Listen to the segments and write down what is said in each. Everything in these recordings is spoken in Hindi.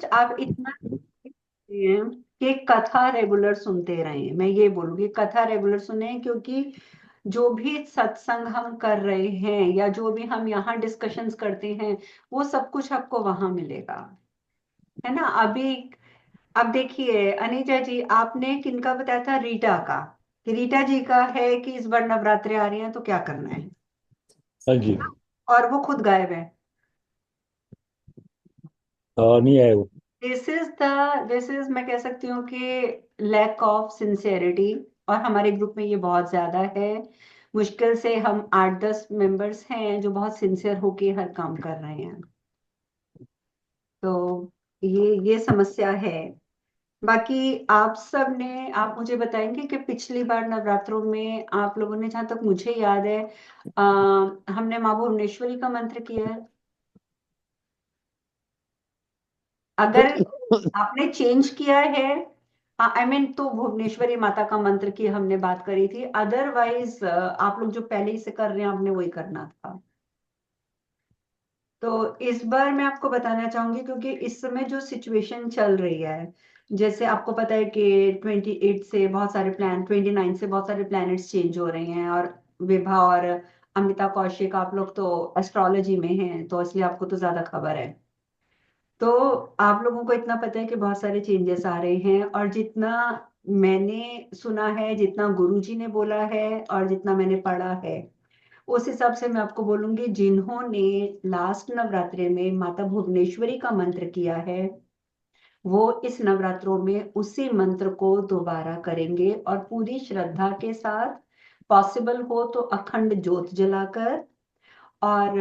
आप इतना हैं कि कथा रेगुलर सुनते रहें। मैं ये बोलूंगी कथा रेगुलर सुने, क्योंकि जो भी सत्संग हम कर रहे हैं या जो भी हम यहाँ डिस्कशंस करते हैं, वो सब कुछ आपको वहां मिलेगा, है ना। अभी अब देखिए अनीता जी, आपने किनका बताया था, रीटा का, कि रीटा जी का है कि इस बार नवरात्रे आ रही हैं तो क्या करना है, हाँ जी। और वो खुद गायब है। नहीं आए वो। दिस इज मैं कह सकती हूँ कि लैक ऑफ सिंसियरिटी, और हमारे ग्रुप में ये बहुत ज्यादा है। मुश्किल से हम 8-10 मेंबर्स हैं जो बहुत सिंसियर होके हर काम कर रहे हैं। तो ये समस्या है। बाकी आप सब ने, आप मुझे बताएंगे कि पिछली बार नवरात्रों में आप लोगों ने, जहां तक मुझे याद है, हमने माँ भुवनेश्वरी का मंत्र किया है। अगर आपने चेंज किया है, आई मीन, तो भुवनेश्वरी माता का मंत्र की हमने बात करी थी। अदरवाइज आप लोग जो पहले ही से कर रहे हैं, आपने वही करना था। तो इस बार मैं आपको बताना चाहूंगी, क्योंकि इस समय जो सिचुएशन चल रही है, जैसे आपको पता है कि 28 से बहुत सारे प्लान 29 से बहुत सारे प्लैनेट्स चेंज हो रहे हैं, और विभा और अमिता कौशिक, आप लोग तो एस्ट्रोलॉजी में हैं तो इसलिए आपको तो ज्यादा खबर है। तो आप लोगों को इतना पता है कि बहुत सारे चेंजेस आ रहे हैं, और जितना मैंने सुना है, जितना गुरुजी ने बोला है, और जितना मैंने पढ़ा है, उस हिसाब से मैं आपको बोलूंगी, जिन्होंने लास्ट नवरात्रे में माता भुवनेश्वरी का मंत्र किया है, वो इस नवरात्रों में उसी मंत्र को दोबारा करेंगे, और पूरी श्रद्धा के साथ, पॉसिबल हो तो अखंड ज्योत जलाकर, और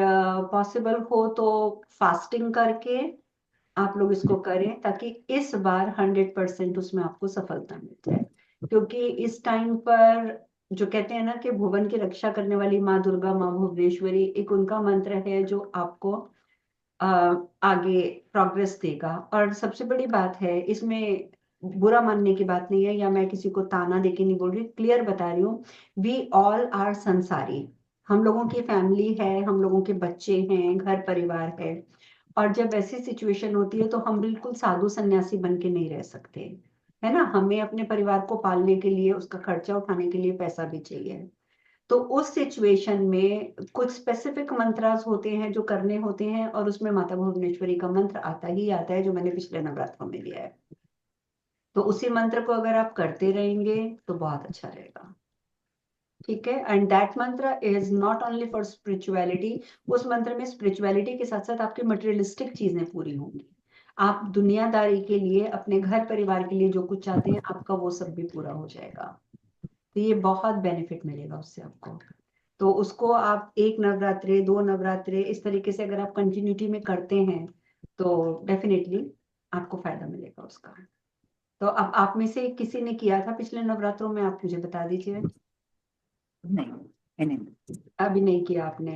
पॉसिबल हो तो फास्टिंग करके आप लोग इसको करें, ताकि इस बार 100% उसमें आपको सफलता मिल जाए। क्योंकि इस टाइम पर जो कहते हैं ना कि भुवन की रक्षा करने वाली माँ दुर्गा, माँ भुवनेश्वरी, एक उनका मंत्र है जो आपको अ, आगे प्रोग्रेस देगा। और सबसे बड़ी बात है इसमें, बुरा मानने की बात नहीं है, या मैं किसी को ताना देके नहीं बोल रही, क्लियर बता रही हूँ। वी ऑल आर संसारी, हम लोगों की फैमिली है, हम लोगों के बच्चे हैं, घर परिवार है। और जब ऐसी सिचुएशन होती है तो हम बिल्कुल साधु सन्यासी बन के नहीं रह सकते, है ना। हमें अपने परिवार को पालने के लिए, उसका खर्चा उठाने के लिए पैसा भी चाहिए। तो उस सिचुएशन में कुछ स्पेसिफिक मंत्रास होते हैं जो करने होते हैं, और उसमें माता भुवनेश्वरी का मंत्र आता ही आता है, जो मैंने पिछले नवरात्रों में लिया है। तो उसी मंत्र को अगर आप करते रहेंगे तो बहुत अच्छा रहेगा। ठीक है, एंड दैट मंत्र is not only for spirituality. उस मंत्र में स्पिरिचुअलिटी के साथ साथ आपकी मटेरियलिस्टिक चीजें पूरी होंगी। आप दुनियादारी के लिए, अपने घर परिवार के लिए जो कुछ चाहते हैं, आपका वो सब भी पूरा हो जाएगा। तो ये बहुत बेनिफिट मिलेगा उससे आपको। तो उसको आप 1 नवरात्रे, 2 नवरात्रे, इस तरीके से अगर आप कंटिन्यूटी में करते हैं, तो डेफिनेटली आपको फायदा मिलेगा उसका। तो अब आप में से किसी ने किया था पिछले नवरात्रों में, आप मुझे बता दीजिए। नहीं, मैंने नहीं। अभी नहीं किया आपने?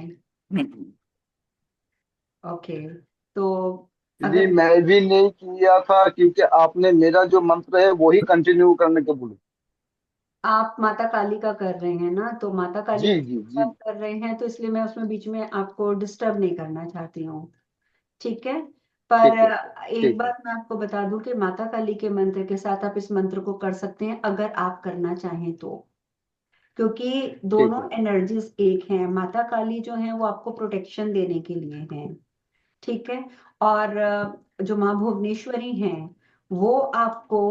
नहीं। ओके। तो जी अगर मैं भी नहीं किया था, क्योंकि आपने मेरा जो मंत्र है वही कंटिन्यू करने को बोला। आप माता काली का कर रहे हैं ना, तो माता काली जी जी का जी। आप कर रहे हैं, तो इसलिए मैं उसमें बीच में आपको डिस्टर्ब नहीं करना चाहती हूँ। ठीक है। पर ठीक है। एक ठीक है। बात मैं आपको बता दूं कि माता काली के मंत्र के साथ आप इस मंत्र को कर सकते हैं, अगर आप करना चाहें तो। क्योंकि ठीक दोनों है। एनर्जीज एक हैं। माता काली जो है वो आपको प्रोटेक्शन देने के लिए हैं, ठीक है। और जो माँ भुवनेश्वरी हैं, वो आपको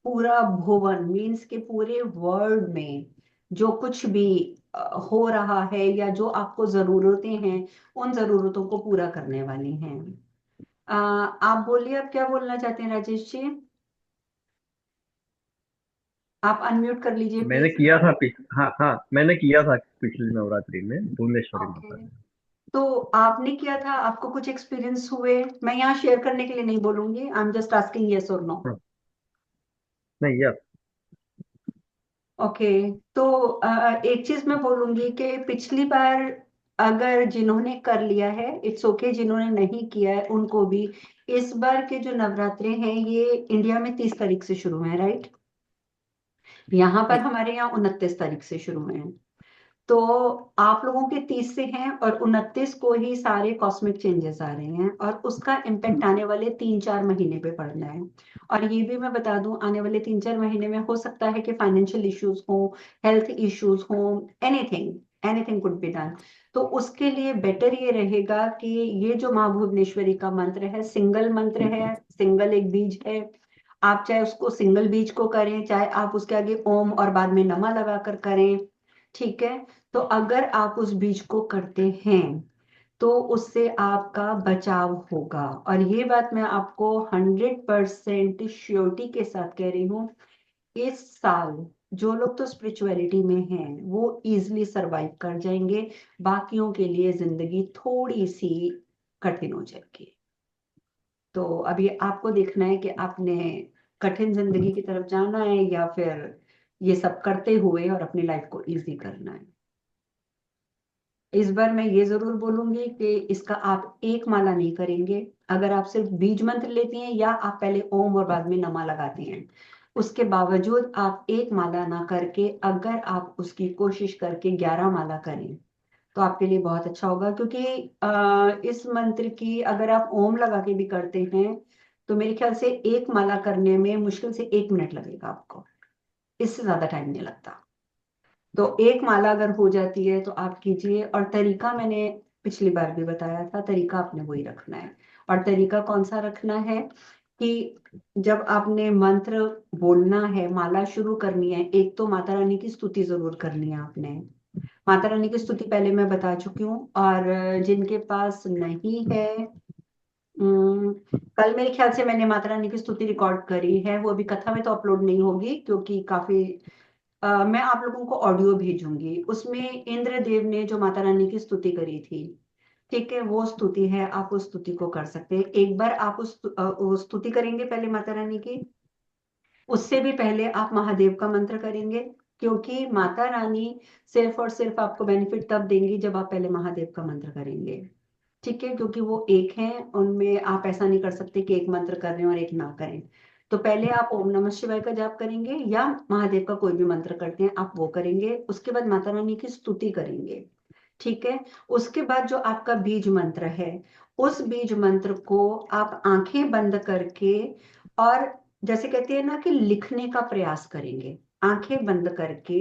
पूरा भुवन मीन्स के पूरे वर्ल्ड में जो कुछ भी हो रहा है, या जो आपको जरूरतें हैं, उन जरूरतों को पूरा करने वाली हैं। आप बोलिए, आप क्या बोलना चाहते हैं राजेश जी? आप अनम्यूट कर लीजिए मैंने प्लीज। किया था हाँ हाँ, मैंने किया था पिछली नवरात्रि में भुवनेश्वरी माता ओके। में। तो आपने किया था, आपको कुछ एक्सपीरियंस हुए? मैं यहाँ शेयर करने के लिए नहीं बोलूंगी, I am just asking yes और नो। हाँ, नहीं यार। ओके। तो एक चीज मैं बोलूंगी कि पिछली बार अगर जिन्होंने कर लिया है, इट्स ओके, जिन्होंने नहीं किया है उनको भी। इस बार के जो नवरात्रे हैं ये इंडिया में 30 तारीख से शुरू है, राइट? यहाँ पर राइट। हमारे यहाँ 29 तारीख से शुरू है। तो आप लोगों के 30 से हैं और 29 को ही सारे कॉस्मिक चेंजेस आ रहे हैं और उसका इम्पेक्ट आने वाले 3-4 महीने पे पड़ना है। और ये भी मैं बता दूं, आने वाले 3-4 महीने में हो सकता है कि फाइनेंशियल इश्यूज हो, हेल्थ इश्यूज हो, anything anything could be done. तो उसके लिए बेटर ये रहेगा कि ये जो माँ भुवनेश्वरी का मंत्र है, सिंगल मंत्र है, सिंगल एक बीज है। आप चाहे उसको सिंगल बीज को करें, चाहे आप उसके आगे ओम और बाद में नमा लगा कर करें, ठीक है। तो अगर आप उस बीज को करते हैं तो उससे आपका बचाव होगा। और ये बात मैं आपको 100% श्योरिटी के साथ कह रही हूँ। इस साल जो लोग तो स्पिरिचुअलिटी में हैं वो इजीली सरवाइव कर जाएंगे, बाकियों के लिए जिंदगी थोड़ी सी कठिन हो जाएगी। तो अभी आपको देखना है कि आपने कठिन जिंदगी की तरफ जाना है या फिर ये सब करते हुए और अपनी लाइफ को इजी करना है। इस बार मैं ये जरूर बोलूंगी कि इसका आप एक माला नहीं करेंगे। अगर आप सिर्फ बीज मंत्र लेती हैं या आप पहले ओम और बाद में नमा लगाती हैं, उसके बावजूद आप एक माला ना करके अगर आप उसकी कोशिश करके 11 माला करें तो आपके लिए बहुत अच्छा होगा। क्योंकि इस मंत्र की अगर आप ओम लगा के भी करते हैं तो मेरे ख्याल से एक माला करने में मुश्किल से 1 मिनट लगेगा आपको, इससे ज्यादा टाइम नहीं लगता। तो एक माला अगर हो जाती है तो आप कीजिए। और तरीका मैंने पिछली बार भी बताया था, तरीका आपने वही रखना है। और तरीका कौन सा रखना है कि जब आपने मंत्र बोलना है, माला शुरू करनी है, एक तो माता रानी की स्तुति जरूर करनी है आपने। माता रानी की स्तुति पहले मैं बता चुकी हूँ। और जिनके पास नहीं है, कल मेरे ख्याल से मैंने माता रानी की स्तुति रिकॉर्ड करी है, वो अभी कथा में तो अपलोड नहीं होगी क्योंकि काफी मैं आप लोगों को ऑडियो भेजूंगी। उसमें इंद्रदेव ने जो माता रानी की स्तुति करी थी, ठीक है, वो स्तुति है। आप उस स्तुति को कर सकते हैं। एक बार आप वो स्तुति करेंगे पहले माता रानी की, उससे भी पहले आप महादेव का मंत्र करेंगे। क्योंकि माता रानी सिर्फ और सिर्फ आपको बेनिफिट तब देंगी जब आप पहले महादेव का मंत्र करेंगे, ठीक है। क्योंकि वो एक हैं, उनमें आप ऐसा नहीं कर सकते कि एक मंत्र कर रहे हैं और एक ना करें। तो पहले आप ओम नमः शिवाय का जाप करेंगे या महादेव का कोई भी मंत्र करते हैं आप वो करेंगे। उसके बाद माता रानी की स्तुति करेंगे, ठीक है। उसके बाद जो आपका बीज मंत्र है, उस बीज मंत्र को आप आंखें बंद करके और जैसे कहते हैं ना कि लिखने का प्रयास करेंगे। आंखें बंद करके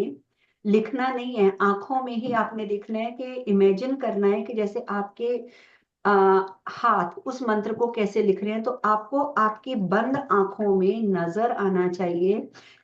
लिखना नहीं है, आंखों में ही आपने देखना है कि इमेजिन करना है कि जैसे आपके हाथ उस मंत्र को कैसे लिख रहे हैं। तो आपको आपकी बंद आंखों में नजर आना चाहिए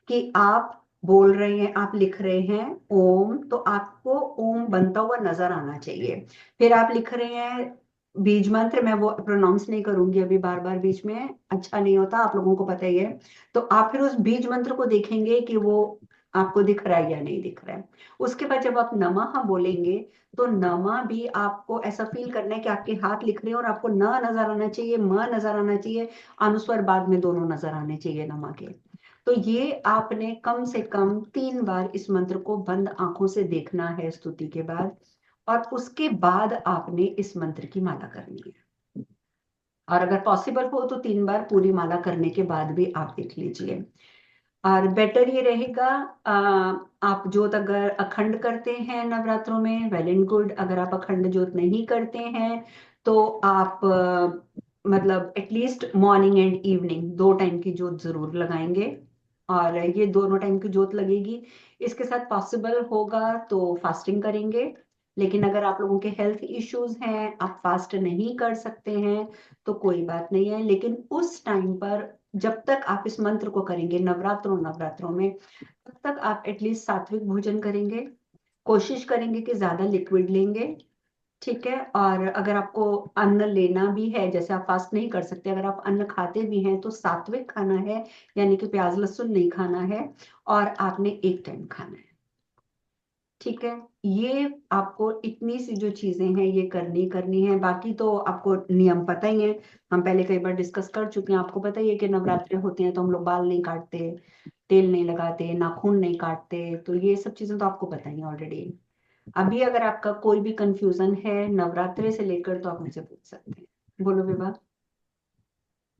कि आप बोल रहे हैं, आप लिख रहे हैं ओम, तो आपको ओम बनता हुआ नजर आना चाहिए। फिर आप लिख रहे हैं बीज मंत्र, मैं वो प्रोनाउंस नहीं करूंगी अभी बार बार, बीच में अच्छा नहीं होता, आप लोगों को पता ही है। तो आप फिर उस बीज मंत्र को देखेंगे कि वो आपको दिख रहा है या नहीं दिख रहा है। उसके बाद जब आप नमः बोलेंगे तो नमा भी आपको ऐसा फील करना है कि आपके हाथ लिख रहे हैं और आपको न नजर आना चाहिए, म नजर आना चाहिए, अनुस्वर बाद में दोनों नजर आने चाहिए नमा के। तो ये आपने कम से कम 3 बार इस मंत्र को बंद आंखों से देखना है स्तुति के बाद। और उसके बाद आपने इस मंत्र की माला करनी है। और अगर पॉसिबल हो तो 3 बार पूरी माला करने के बाद भी आप देख लीजिए। और बेटर ये रहेगा, आप जोत अगर अखंड करते हैं नवरात्रों में, वेल एंड गुड। अगर आप अखंड जोत नहीं करते हैं तो आप मतलब at least morning and evening 2 time की जोत जरूर लगाएंगे। और ये दोनों टाइम की जोत लगेगी। इसके साथ पॉसिबल होगा तो फास्टिंग करेंगे। लेकिन अगर आप लोगों के हेल्थ इश्यूज हैं, आप फास्ट नहीं कर सकते हैं, तो कोई बात नहीं है। लेकिन उस टाइम पर जब तक आप इस मंत्र को करेंगे नवरात्रों नवरात्रों में, तब तक आप एटलीस्ट सात्विक भोजन करेंगे। कोशिश करेंगे कि ज्यादा लिक्विड लेंगे, ठीक है। और अगर आपको अन्न लेना भी है, जैसे आप फास्ट नहीं कर सकते, अगर आप अन्न खाते भी हैं तो सात्विक खाना है, यानी कि प्याज लहसुन नहीं खाना है। और आपने एक टाइम खाना है, ठीक है। ये आपको इतनी सी जो चीजें हैं ये करनी करनी है। बाकी तो आपको नियम पता ही है, हम पहले कई बार डिस्कस कर चुके हैं। आपको पता ही है कि नवरात्रे होते हैं तो हम लोग बाल नहीं काटते, तेल नहीं लगाते, नाखून नहीं काटते। तो ये सब चीजें तो आपको पता ही है ऑलरेडी। अभी अगर आपका कोई भी कंफ्यूजन है नवरात्रे से लेकर तो आप मुझसे पूछ सकते हैं। बोलो विभा।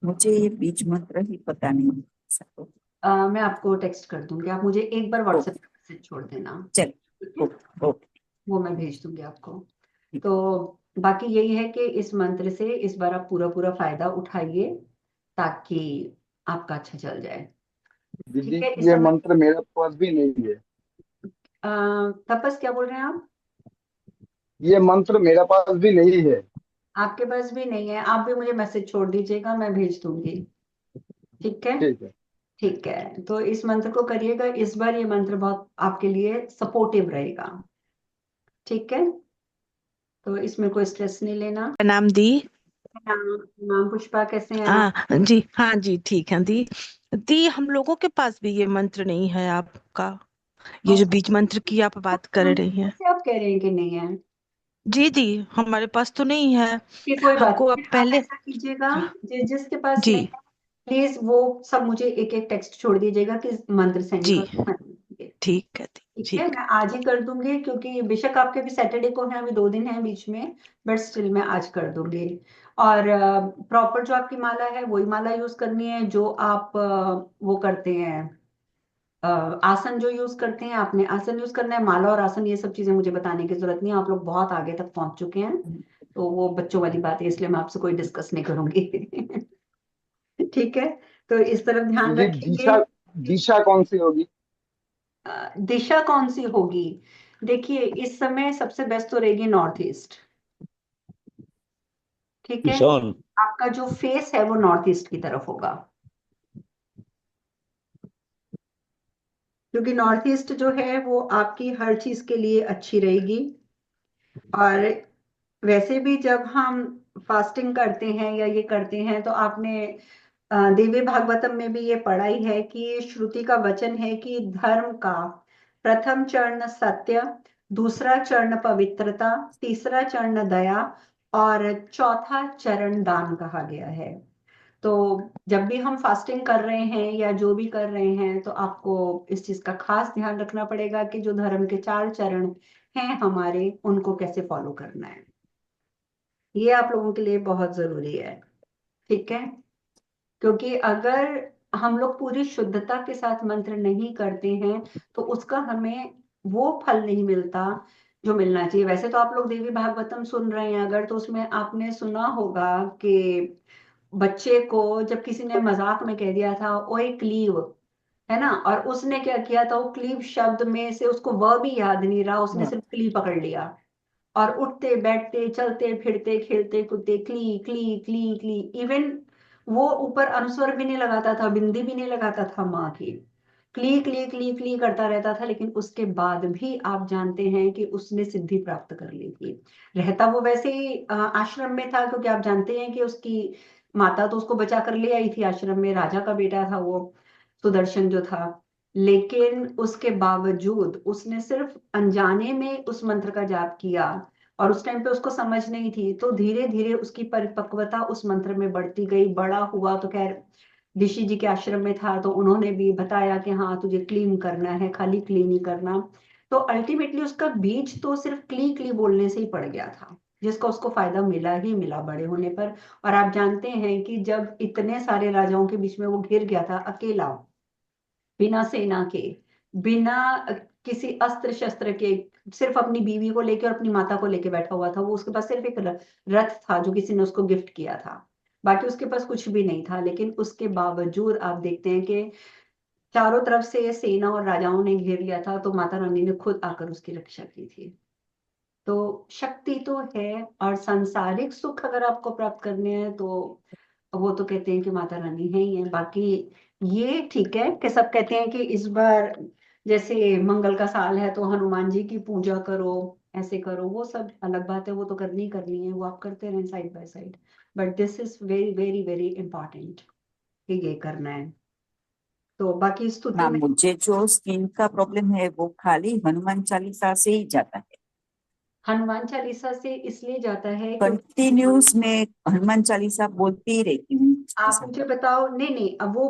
मुझे ये बीज मंत्र ही पता नहीं सको। मैं आपको टेक्स्ट कर दूंगी, आप मुझे एक बार ओ, व्हाट्सएप पे मैसेज छोड़ देना, चल। ठीक है। ओ, ओ, वो मैं भेज दूंगी आपको। तो बाकी यही है कि इस मंत्र से इस बार आप पूरा पूरा फायदा उठाइए ताकि आपका अच्छा चल जाए। दीदी ठीक है, इस ये समय मंत्र मेरे पास भी नहीं है। तपस क्या बोल रहे हैं आप? ये मंत्र मेरे पास भी नहीं है। आपके पास भी नहीं है? आप भी मुझे मैसेज छोड़ दीजिएगा, मैं भेज दूंगी। ठीक है। ठीक है। ठीक है, तो इस मंत्र को करिएगा, इस बार ये मंत्र बहुत आपके लिए सपोर्टिव रहेगा। ठीक है, तो इसमें कोई स्ट्रेस नहीं लेना। नाम दी। नाम नाम पुष्पा, कैसे हैं आप? जी हाँ जी, ठीक है दी। दी, हम लोगों के पास भी ये मंत्र नहीं है आपका, ये जो बीज मंत्र की आप बात कर रही हैं। कैसे आप कह रहे हैं कि नहीं है? जी दी, हमारे पास तो नहीं है। कि कोई बात हमको नहीं, अब आप पहले। ऐसा कीजिएगा, जिसके पास जी नहीं है प्लीज वो सब मुझे एक एक टेक्स्ट छोड़ दीजिएगा कि मंत्र सेंड जी, कर दो, मैं कर दूंगी। ठीक है दी, ठीक है, ठीक मैं आज ही कर दूंगी, क्योंकि बेशक आपके भी सैटरडे को है, अभी 2 दिन है बीच में, बट स्टिल मैं आज कर दूंगी। और प्रॉपर जो आपकी माला है वही माला यूज करनी है जो आप वो करते हैं, आसन जो यूज करते हैं आपने आसन यूज करना है। माला और आसन ये सब चीजें मुझे बताने की जरूरत नहीं है, आप लोग बहुत आगे तक पहुंच चुके हैं, तो वो बच्चों वाली बात है, इसलिए मैं आपसे कोई डिस्कस नहीं करूंगी। ठीक है, तो इस तरफ ध्यान दीदी रखेंगे। दिशा, दिशा कौन सी होगी? दिशा कौन सी होगी? देखिए, इस समय सबसे बेस्ट तो रहेगी नॉर्थ ईस्ट। ठीक है, ईशान। आपका जो फेस है वो नॉर्थ ईस्ट की तरफ होगा, क्योंकि नॉर्थ ईस्ट जो है वो आपकी हर चीज के लिए अच्छी रहेगी। और वैसे भी जब हम फास्टिंग करते हैं या ये करते हैं तो आपने देवी भागवतम में भी ये पढ़ा ही है कि श्रुति का वचन है कि धर्म का प्रथम चरण सत्य, दूसरा चरण पवित्रता, तीसरा चरण दया और चौथा चरण दान कहा गया है। तो जब भी हम फास्टिंग कर रहे हैं या जो भी कर रहे हैं तो आपको इस चीज का खास ध्यान रखना पड़ेगा कि जो धर्म के 4 चरण हैं हमारे, उनको कैसे फॉलो करना है। ये आप लोगों के लिए बहुत जरूरी है। ठीक है, क्योंकि अगर हम लोग पूरी शुद्धता के साथ मंत्र नहीं करते हैं तो उसका हमें वो फल नहीं मिलता जो मिलना चाहिए। वैसे तो आप लोग देवी भागवतम सुन रहे हैं अगर, तो उसमें आपने सुना होगा कि बच्चे को जब किसी ने मजाक में कह दिया था ओए क्लीव, है ना, और उसने क्या किया था, वो क्लीव शब्द में से उसको वह भी याद नहीं रहा, उसने सिर्फ क्ली पकड़ लिया और उठते बैठते चलते फिरते खेलते कूदते क्ली क्ली क्ली क्ली, इवन वो ऊपर अनुस्वर भी नहीं लगाता था, बिंदी भी नहीं लगाता था माँ की, क्ली क्ली क्ली क्ली करता रहता था। लेकिन उसके बाद भी आप जानते हैं कि उसने सिद्धि प्राप्त कर ली थी। रहता वो वैसे ही आश्रम में था, क्योंकि आप जानते हैं कि उसकी माता तो उसको बचा कर ले आई थी आश्रम में, राजा का बेटा था वो, सुदर्शन जो था। लेकिन उसके बावजूद उसने सिर्फ अनजाने में उस मंत्र का जाप किया और उस टाइम पे उसको समझ नहीं थी, तो धीरे धीरे उसकी परिपक्वता उस मंत्र में बढ़ती गई। बड़ा हुआ तो खैर ऋषि जी के आश्रम में था, तो उन्होंने भी बताया कि हाँ तुझे क्लीन करना है, खाली क्लीन ही करना। तो अल्टीमेटली उसका बीज तो सिर्फ क्ली क्ली बोलने से ही पड़ गया था, जिसका उसको फायदा मिला ही मिला बड़े होने पर। और आप जानते हैं कि जब इतने सारे राजाओं के बीच में वो घिर गया था अकेला, बिना सेना के, बिना किसी अस्त्र शस्त्र के, सिर्फ अपनी बीवी को लेके और अपनी माता को लेके बैठा हुआ था वो। उसके पास सिर्फ एक रथ था जो किसी ने उसको गिफ्ट किया था, बाकी उसके पास कुछ भी नहीं था। लेकिन उसके बावजूद आप देखते हैं कि चारों तरफ से सेना और राजाओं ने घेर लिया था, तो माता रानी ने खुद आकर उसकी रक्षा की थी। तो शक्ति तो है, और सांसारिक सुख अगर आपको प्राप्त करने हैं तो वो तो कहते हैं कि माता रानी है ही है। बाकी ये ठीक है कि सब कहते हैं कि इस बार जैसे मंगल का साल है तो हनुमान जी की पूजा करो, ऐसे करो, वो सब अलग बात है, वो तो करनी ही करनी है, वो आप करते रहें side by side. But this is very very very important कि ये करना है। तो बाकी स्तुति मैम, में मुझे जो स्किन का प्रॉब्लम है वो खाली हनुमान चालीसा से ही जाता है। हनुमान चालीसा से इसलिए जाता है क्योंकि कंटिन्यूस में हनुमान चालीसा बोलती ही रहती हूँ। आप मुझे बताओ, नहीं नहीं, अब वो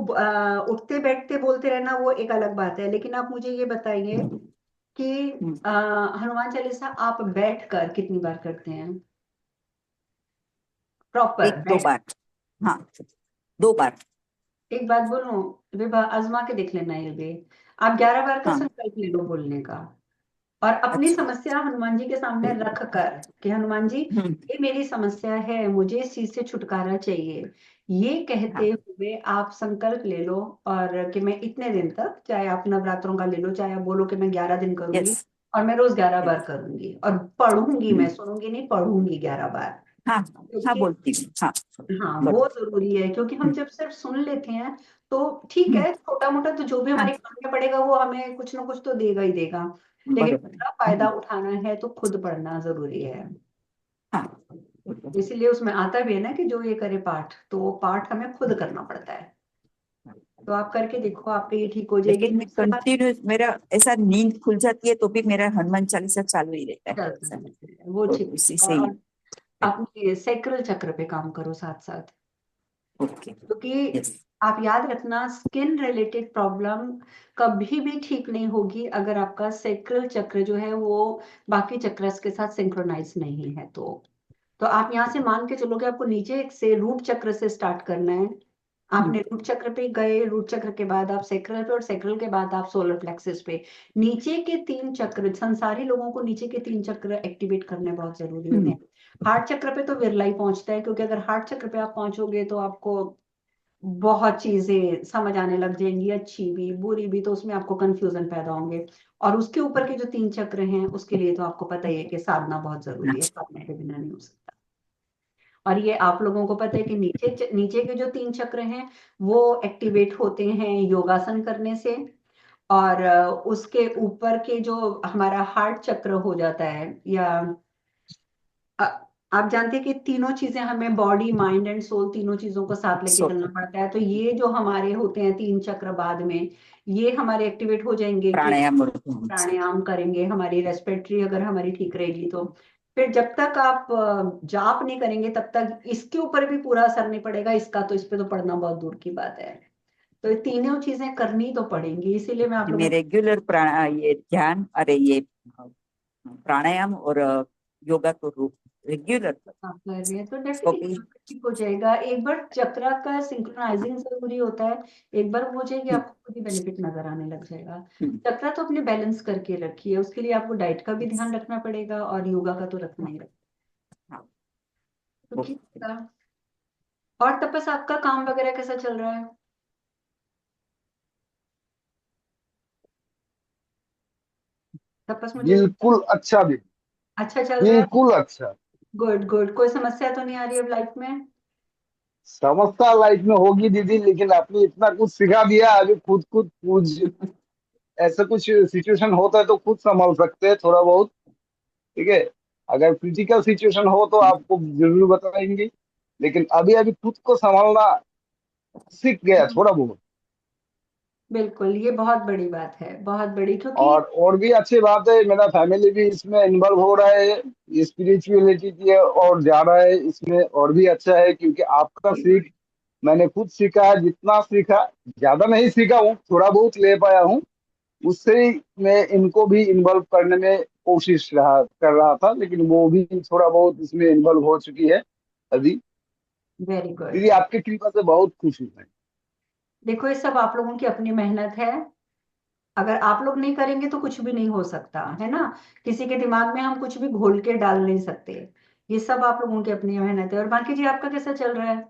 उठते बैठते बोलते रहना वो एक अलग बात है, लेकिन आप मुझे ये बताइए कि हनुमान चालीसा आप बैठ कर कितनी बार करते हैं प्रॉपर एक दो बैठ? बार। हाँ, 2 बार। एक बात बोलूं विभा, आजमा के देख लेना ये भी। आप 11 बार का हाँ, संकल्प ले लो बोलने का, और अपनी अच्छा। समस्या हनुमान जी के सामने रख कर कि हनुमान जी ये मेरी समस्या है, मुझे इस चीज से छुटकारा चाहिए, ये कहते हाँ। हुए आप संकल्प ले लो। और कि मैं इतने दिन तक, चाहे आप नवरात्रों का ले लो, चाहे आप बोलो कि मैं 11 दिन करूंगी यस। और मैं रोज 11 बार यस। करूंगी और पढ़ूंगी, मैं सुनूंगी नहीं, पढ़ूंगी 11 बार। हाँ। हाँ, क्योंकि बोलती हूँ। हाँ। हाँ, वो बोलो। जरूरी है, क्योंकि हम जब सिर्फ सुन लेते हैं तो ठीक है, छोटा मोटा तो जो भी हाँ, हमारे काम में पड़ेगा वो हमें कुछ ना कुछ तो देगा ही देगा, लेकिन बरोबर पूरा है। फायदा उठाना है तो खुद पढ़ना जरूरी है। हाँ, बोलो। इसीलिए उसमें आता भी है ना कि जो ये करे पाठ, तो वो पाठ हमें खुद करना पड़ता है। तो आप करके देखो, आपके ये ठीक हो जाएगी। लेकिन मैं उसके बाद कंटिन्यू, मेरा ऐसा नींद खुल जाती है तो भी मेरा हनुमान चालीसा चालू ही रहता है चलता ऐसा। है, वो तो ठीक उसी है। से ही। और अपने सैक्रल चक्र पे काम करो साथ साथ, ओके। क्योंकि यस। आप याद रखना, स्किन रिलेटेड प्रॉब्लम कभी भी ठीक नहीं होगी अगर आपका सेक्रल चक्र जो है वो बाकी चक्रस के साथ सिंक्रोनाइज नहीं है। तो आप यहाँ से मान के चलो कि आपको नीचे से रूट चक्र से स्टार्ट करना है। आपने रूट चक्र पे गए, रूट चक्र के बाद आप सेक्रल पे, और सेक्रल के बाद आप सोलर प्लेक्सस पे। नीचे के 3 चक्र, संसारी लोगों को नीचे के 3 चक्र एक्टिवेट करने बहुत जरूरी होते हैं। हार्ट चक्र पे तो विरला ही पहुंचता है, क्योंकि अगर हार्ट चक्र पे आप पहुंचोगे तो आपको बहुत चीजें समझ आने लग जाएंगी, अच्छी भी बुरी भी, तो उसमें आपको कंफ्यूजन पैदा होंगे। और उसके ऊपर के जो 3 चक्र हैं उसके लिए तो आपको पता ही है कि साधना बहुत जरूरी है, साधना के बिना नहीं हो सकता। और ये आप लोगों को पता है कि नीचे के जो 3 चक्र हैं वो एक्टिवेट होते हैं योगासन करने से। और उसके ऊपर के जो हमारा हार्ट चक्र हो जाता है, या अ, आप जानते हैं कि तीनों चीजें हमें, बॉडी माइंड एंड सोल, तीनों चीजों को साथ लेके सो चलना पड़ता है। तो ये जो हमारे होते हैं 3 चक्र बाद में, ये हमारे एक्टिवेट हो जाएंगे कि प्राणायाम और ध्यान से। प्राणायाम करेंगे, हमारी रेस्पिरेटरी अगर हमारी ठीक रहेगी तो। फिर जब तक आप जाप नहीं करेंगे तब तक इसके ऊपर भी पूरा असर नहीं पड़ेगा, इसका तो, इस पे तो पढ़ना बहुत दूर की बात है। तो ये तीनों चीजें करनी तो पड़ेंगी, इसीलिए मैं आप मैं लोगों को। रेगुलर ये ध्यान, अरे ये प्राणायाम और योगा तो रेगुलर आप कर रही है तो उसको डेफिनेटली भी। ठीक हो जाएगा। एक बार चक्रा का सिंक्रोनाइजिंग जरूरी होता है, एक बार हो जाएगी आपको खुद ही बेनिफिट नजर आने लग जाएगा। चक्रा तो अपने बैलेंस करके रखिए, उसके लिए आपको डाइट का भी ध्यान रखना पड़ेगा और योगा का तो रखना ही रखना। हाँ, तो ठीक है। और तपस आपका काम वगैरह कैसा चल रहा है? तपस मुझे बिल्कुल अच्छा भी, अच्छा चल रहा है। बिल्कुल अच्छा। गुड गुड, कोई समस्या तो नहीं आ रही अब लाइफ में? समस्या लाइफ में होगी दीदी, लेकिन आपने इतना कुछ सिखा दिया, अभी खुद खुद कुछ ऐसा कुछ सिचुएशन होता है तो खुद संभाल सकते हैं थोड़ा बहुत। ठीक है, अगर क्रिटिकल सिचुएशन हो तो आपको जरूर बताएंगे, लेकिन अभी अभी खुद को संभालना सीख गया थोड़ा बहुत। बिल्कुल, ये बहुत बड़ी बात है, बहुत बड़ी, क्योंकि और भी अच्छी बात है, मेरा फैमिली भी इसमें इन्वॉल्व हो रहा है स्पिरिचुअलिटी की और जा रहा है इसमें, और भी अच्छा है क्योंकि आपका सीख मैंने खुद सीखा है। जितना सीखा, ज्यादा नहीं सीखा हूँ, थोड़ा बहुत ले पाया हूँ, उससे ही मैं इनको भी इन्वॉल्व करने में कोशिश कर रहा था, लेकिन वो भी थोड़ा बहुत इसमें इन्वॉल्व हो चुकी है अभी। Very good. दीदी आपकी कृपा से बहुत खुश हूँ मैं। देखो, ये सब आप लोगों की अपनी मेहनत है, अगर आप लोग नहीं करेंगे तो कुछ भी नहीं हो सकता है ना। किसी के दिमाग में हम कुछ भी घोल के डाल नहीं सकते। ये सब आप लोगों की अपनी मेहनत है। और बाकी जी, आपका कैसा चल रहा है?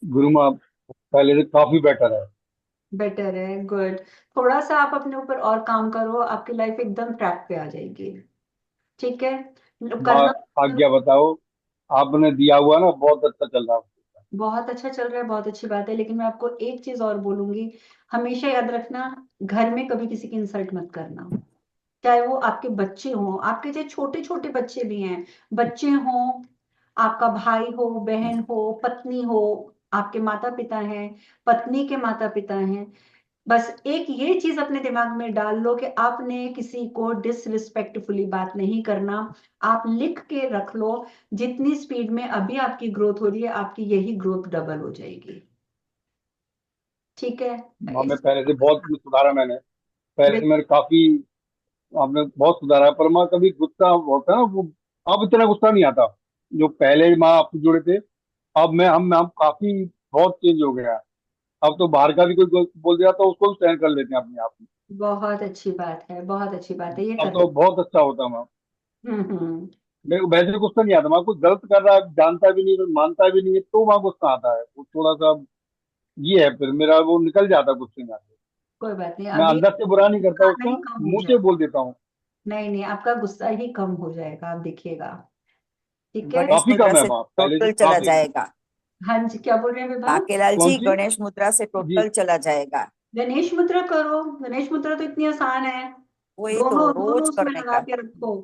गुरु माँ पहले से काफी बेटर है। बेटर है, गुड। थोड़ा सा आप अपने ऊपर और काम करो, आपकी लाइफ एकदम ट्रैक पे आ जाएगी। ठीक है, माँ करना। आज्ञा बताओ, आपने दिया हुआ ना बहुत अच्छा चल रहा है। बहुत अच्छा चल रहा है, बहुत अच्छी बात है, लेकिन मैं आपको एक चीज और बोलूंगी, हमेशा याद रखना, घर में कभी किसी की इंसल्ट मत करना। चाहे वो आपके बच्चे हों, आपके चाहे छोटे छोटे बच्चे भी हैं, बच्चे हों, आपका भाई हो, बहन हो, पत्नी हो, आपके माता पिता हैं, पत्नी के माता पिता हैं, बस एक ये चीज अपने दिमाग में डाल लो कि आपने किसी को डिसरिस्पेक्टफुली बात नहीं करना। आप लिख के रख लो, जितनी स्पीड में अभी आपकी ग्रोथ हो रही है, आपकी यही ग्रोथ डबल हो जाएगी। ठीक है? माँ मैं इस पहले से बहुत सुधारा मैंने, पहले से बिल- मैंने काफी, आपने बहुत सुधारा है। पर माँ कभी गुस्सा होता है ना वो, अब इतना गुस्सा नहीं आता जो पहले माँ आपसे जुड़े थे। अब मैं हम काफी बहुत चेंज हो गया। अब तो बाहर का भी कोई बोल दिया तो उसको भी सहन कर लेते हैं अपने आप में। बहुत अच्छी बात है, बहुत अच्छी बात है, ये अब कर तो बहुत अच्छा होता मैम। हम्म। मेरे को वैसे गुस्सा नहीं आता, मैं कुछ गलत कर रहा है, जानता भी नहीं, मानता भी नहीं है, तो वहाँ गुस्सा आता है, वो थोड़ा सा ये है, फिर मेरा वो निकल जाता है गुस्से में आके। कोई बात नहीं, मैं अभी अंदर से बुरा नहीं करता गुस्सा उसका, ही कम हो मुंह से जाएगा। बोल देता हूँ। नहीं नहीं, आपका गुस्सा ही कम हो जाएगा, आप देखिएगा। ठीक है। गणेश काफी मुद्रा कम है से वहाँ, पहले से टोटल चला काफी। जाएगा। हाँ जी, क्या बोल रहे हैं विभा? बांकेलाल कौन जी, सी? गणेश मुद्रा से जी। टोटल चला जाएगा। गणेश मुद्रा करो, गणेश मुद्रा तो इतनी आसान है। वही तो दोनों दोनों रोज उसमें करने लगा का। के रखो।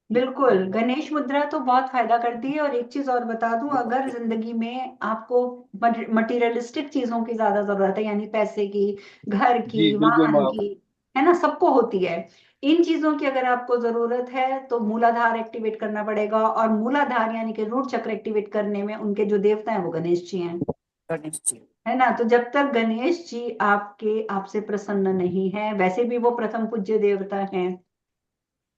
बिल्कुल, गणेश मुद्रा तो बहुत फायदा करती है। और एक चीज और बता दूं, बहुत अगर ही। जिंदगी में आपको मटेरियलिस्टिक चीजों की ज्यादा जरूरत है, यानी पैसे की, घर जी की, बिल्कुल वाहन मैम। की, है ना, सबको होती है। इन चीजों की अगर आपको जरूरत है तो मूलाधार एक्टिवेट करना पड़ेगा। और मूलाधार यानी कि रूट चक्र एक्टिवेट करने में उनके जो देवता हैं वो गणेश जी हैं, गणेश जी। है ना। तो जब तक गणेश जी आपसे प्रसन्न नहीं है, वैसे भी वो प्रथम पूज्य देवता हैं,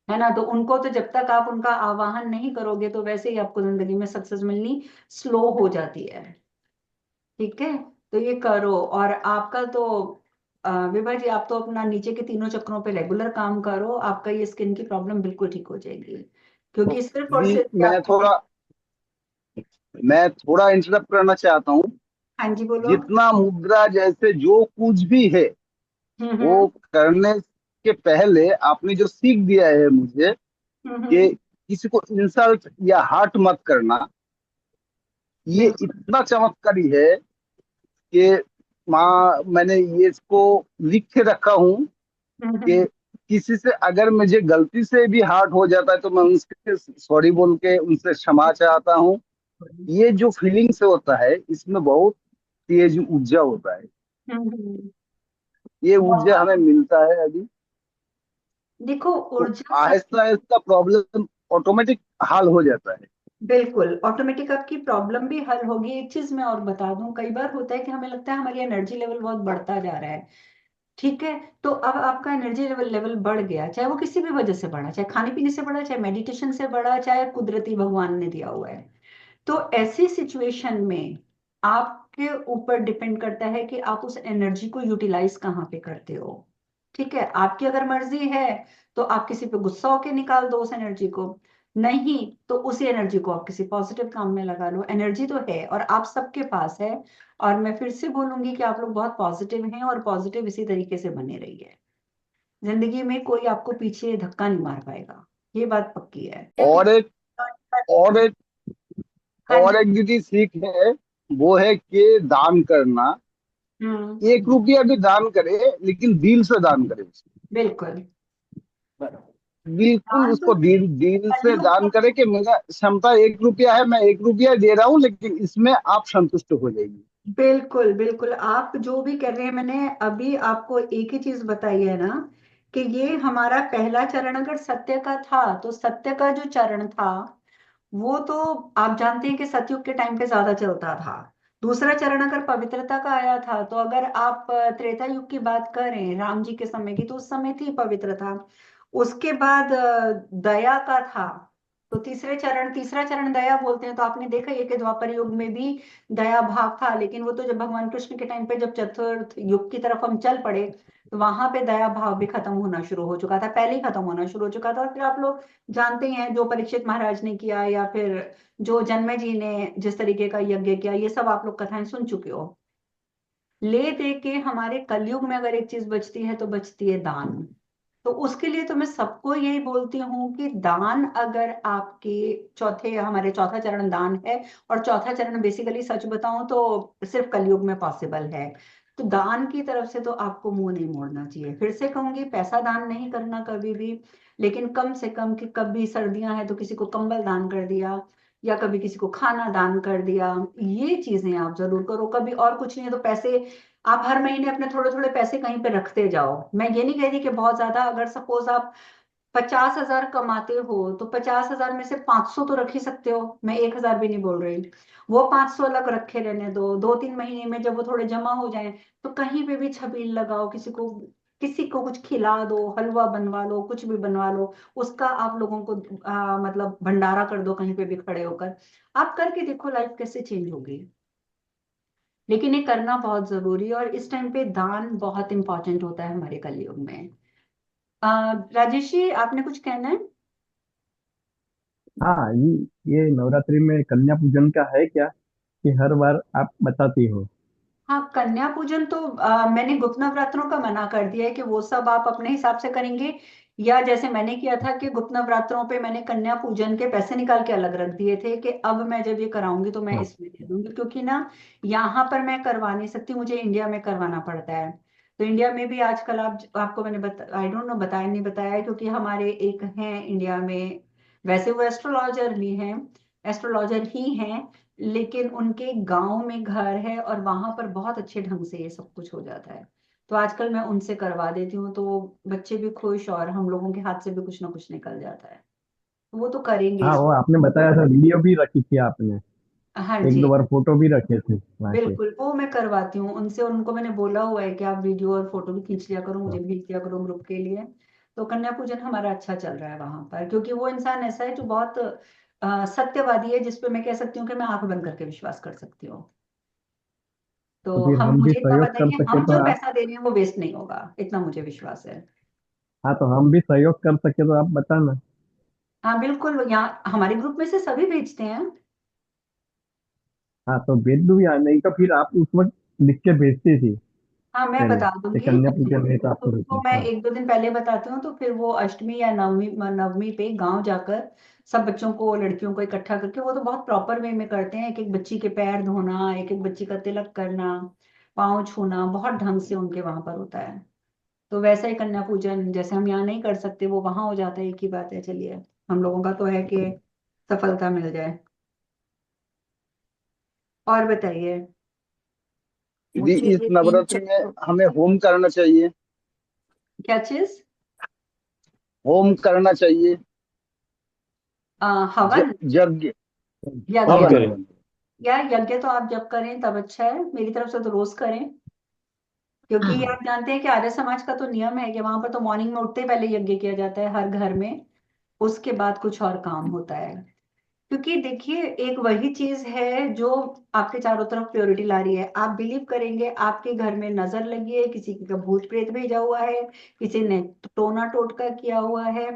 है ना, तो उनको तो जब तक आप उनका आवाहन नहीं करोगे तो वैसे ही आपको जिंदगी में सक्सेस मिलनी स्लो हो जाती है। ठीक है। तो ये करो। और आपका तो विभा जी, आप तो अपना नीचे के तीनों चक्रों पे रेगुलर काम करो, आपका ये स्किन की प्रॉब्लम बिल्कुल ठीक हो जाएगी। क्योंकि सिर्फ और दीदी सिर्फ ये आपको मैं थोड़ा इंटरप्ट करना चाहता हूँ। हाँ जी बोलो। जितना मुद्रा जैसे जो कुछ भी है, वो हम्म। करने के पहले आपने जो सीख दिया है मुझे कि हम्म। किसी को इंसल्ट या हर्ट मत करना, ये बिल्कुल। इतना चमत्कारी है कि माँ मैंने ये इसको लिख के रखा हूँ कि हम्म। किसी से अगर मुझे गलती से भी हर्ट हो जाता है तो मैं उनसे सॉरी बोल के उनसे क्षमा चाहता हूँ। ये जो फीलिंग्स होता है इसमें बहुत तेज ऊर्जा होता है। हम्म। ये ऊर्जा बहुत। हमें मिलता है अभी। देखो, तो ऊर्जा सब। आहिस्ता आहिस्ता प्रॉब्लम ऑटोमेटिक हल हो जाता है। बिल्कुल ऑटोमेटिक आपकी प्रॉब्लम भी हल होगी। एक चीज मैं और बता दूं, कई बार होता है कि हमें लगता है हमारी एनर्जी लेवल बहुत बढ़ता जा रहा है। ठीक है। तो अब आपका एनर्जी लेवल लेवल बढ़ गया, चाहे वो किसी भी वजह से बढ़ा, चाहे खाने पीने से बढ़ा, चाहे मेडिटेशन से बढ़ा, चाहे कुदरती भगवान ने दिया हुआ है। तो ऐसी सिचुएशन में आपके ऊपर डिपेंड करता है कि आप उस एनर्जी को यूटिलाइज कहाँ पे करते हो। ठीक है। आपकी अगर मर्जी है तो आप किसी पे गुस्सा होके निकाल दो उस एनर्जी को, नहीं तो उसी एनर्जी को आप किसी पॉजिटिव काम में लगा लो। एनर्जी तो है और आप सबके पास है। और मैं फिर से बोलूंगी कि आप लोग बहुत पॉजिटिव हैं और पॉजिटिव इसी तरीके से बने रहिए। जिंदगी में कोई आपको पीछे धक्का नहीं मार पाएगा, ये बात पक्की है। और एक और एक हाँ और जी। एक दीदी सीख है, वो है कि दान करना। हम्म। 1 रुपया भी दान करे लेकिन दिल से दान करे। बिल्कुल। बिल्कुल दान तो उसको दिल दिल से कलयुग दान करे कि मेरा क्षमता 1 रुपया है, मैं 1 रुपया दे रहा हूँ लेकिन इसमें आप संतुष्ट हो जाइए। बिल्कुल बिल्कुल, आप जो भी कर रहे हैं, मैंने अभी आपको एक ही चीज बताई है ना, कि ये हमारा पहला चरण अगर सत्य का था, तो सत्य का जो चरण था वो तो आप जानते हैं कि सतयुग के टाइम पे ज्यादा चलता था। दूसरा चरण अगर पवित्रता का आया था, तो अगर आप त्रेता युग की बात करें राम जी के समय की, तो उस समय थी पवित्रता। उसके बाद दया का था। तो तीसरा चरण दया बोलते हैं। तो आपने देखा है कि द्वापर युग में भी दया भाव था, लेकिन वो तो जब भगवान कृष्ण के टाइम पे जब चतुर्थ युग की तरफ हम चल पड़े, तो वहां पे दया भाव भी खत्म होना शुरू हो चुका था, पहले ही खत्म होना शुरू हो चुका था। और फिर आप लोग जानते हैं जो परीक्षित महाराज ने किया, या फिर जो जन्मे जी ने जिस तरीके का यज्ञ किया, ये सब आप लोग कथाएं सुन चुके हो। ले दे के हमारे कलयुग में अगर एक चीज बचती है तो बचती है दान। तो उसके लिए तो मैं सबको यही बोलती हूँ कि दान, अगर आपके हमारे चौथा चरण दान है। और चौथा चरण बेसिकली सच बताऊं तो सिर्फ कलयुग में पॉसिबल है। तो दान की तरफ से तो आपको मुंह नहीं मोड़ना चाहिए। फिर से कहूंगी, पैसा दान नहीं करना कभी भी, लेकिन कम से कम कि कभी सर्दियां हैं तो किसी को कंबल दान कर दिया, या कभी किसी को खाना दान कर दिया, ये चीजें आप जरूर करो। कभी और कुछ नहीं है तो पैसे आप हर महीने अपने थोड़े थोड़े पैसे कहीं पे रखते जाओ। मैं ये नहीं कह रही कि बहुत ज्यादा, अगर सपोज आप 50,000 कमाते हो तो 50,000 में से 500 तो रख ही सकते हो, मैं 1,000 भी नहीं बोल रही। वो 500 अलग रखे रहने दो, 2-3 महीने में जब वो थोड़े जमा हो जाएं तो कहीं पे भी छबील लगाओ, किसी को कुछ खिला दो, हलवा बनवा लो, कुछ भी बनवा लो, उसका आप लोगों को मतलब भंडारा कर दो कहीं पे भी खड़े होकर। आप करके देखो लाइफ कैसे चेंज होगी। लेकिन ये करना बहुत जरूरी है, और इस टाइम पे दान बहुत इंपॉर्टेंट होता है हमारे कलयुग में। राजेश जी, आपने कुछ कहना है? हाँ, ये नवरात्रि में कन्या पूजन का है क्या, कि हर बार आप बताती हो? हाँ, कन्या पूजन तो मैंने गुप्त नवरात्रों का मना कर दिया है कि वो सब आप अपने हिसाब से करेंगे, या जैसे मैंने किया था कि गुप्त नवरात्रों पे मैंने कन्या पूजन के पैसे निकाल के अलग रख दिए थे कि अब मैं जब ये कराऊंगी तो मैं हाँ। इसमें दे दूंगी, क्योंकि ना यहाँ पर मैं करवा नहीं सकती, मुझे इंडिया में करवाना पड़ता है। तो इंडिया में भी आजकल आपको मैंने आई डोंट नो बताया नहीं बताया है, क्योंकि हमारे एक हैं इंडिया में, वैसे वो एस्ट्रोलॉजर ही हैं, लेकिन उनके गांव में घर है और वहां पर बहुत अच्छे ढंग से ये सब कुछ हो जाता है। तो आजकल मैं उनसे करवा देती हूँ, तो बच्चे भी खुश और हम लोगों के हाथ से भी कुछ ना कुछ निकल जाता है। वो तो करेंगे हाँ, इस। वो आपने बताया था, वीडियो भी रखी थी आपने, हाँ एक जी, दो बार फोटो भी रखे थे वहाँ के। बिल्कुल वो मैं करवाती हूँ उनसे, उनको मैंने बोला हुआ है कि आप वीडियो और फोटो भी खींच लिया करो, मुझे हाँ। भेज दिया करो ग्रुप के लिए। तो कन्या पूजन हमारा अच्छा चल रहा है वहां पर, क्योंकि वो इंसान ऐसा है जो बहुत सत्यवादी है, जिसपे मैं कह सकती हूँ कि मैं आंख बंद करके विश्वास कर सकती हूँ। तो तो फिर हम हम भी मुझे इतना सहयोग पता है कर कि सके हम तो जो आप। पैसा दे रहे हैं वो वेस्ट नहीं होगा, इतना मुझे विश्वास है। हाँ, तो हम भी सहयोग कर सके तो आप बताना। हाँ बिल्कुल, यहाँ हमारे ग्रुप में से सभी भेजते हैं। हाँ, तो भेज दूँ, या नहीं तो फिर आप उस वक्त लिख के भेजती थी हाँ मैं पहले, बता कि दूंगी। कन्या पूजन है तो आपको तो रुकना। मैं हाँ। एक दो दिन पहले बताती हूँ, तो फिर वो अष्टमी या नवमी नवमी पे गांव जाकर सब बच्चों को, लड़कियों को इकट्ठा करके, वो तो बहुत प्रॉपर वे में करते हैं, एक एक बच्ची के पैर धोना, एक एक बच्ची का तिलक करना, पाँव छूना, बहुत ढंग से उनके वहां पर होता है। तो वैसा ही कन्या पूजन जैसे हम यहाँ नहीं कर सकते वो वहां हो जाता है, एक ही बात है। चलिए, हम लोगों का तो है कि सफलता मिल जाए। और बताइए। यदि मुझे इस ये तीन नवरात्रि में हमें होम करना चाहिए, क्या चीज? होम करना चाहिए, हवन, यज्ञ, यज्ञ। हवन करें। हवन। या यज्ञ तो आप जब करें तब अच्छा है, मेरी तरफ से तो रोज करें, क्योंकि आप जानते हैं कि आर्य समाज का तो नियम है कि वहां पर तो मॉर्निंग में उठते ही पहले यज्ञ किया जाता है हर घर में, उसके बाद कुछ और काम होता है। क्योंकि देखिए, एक वही चीज है जो आपके चारों तरफ प्योरिटी ला रही है। आप बिलीव करेंगे, आपके घर में नजर लगी है, किसी का भूत प्रेत भेजा हुआ है, किसी ने टोना टोटका किया हुआ है,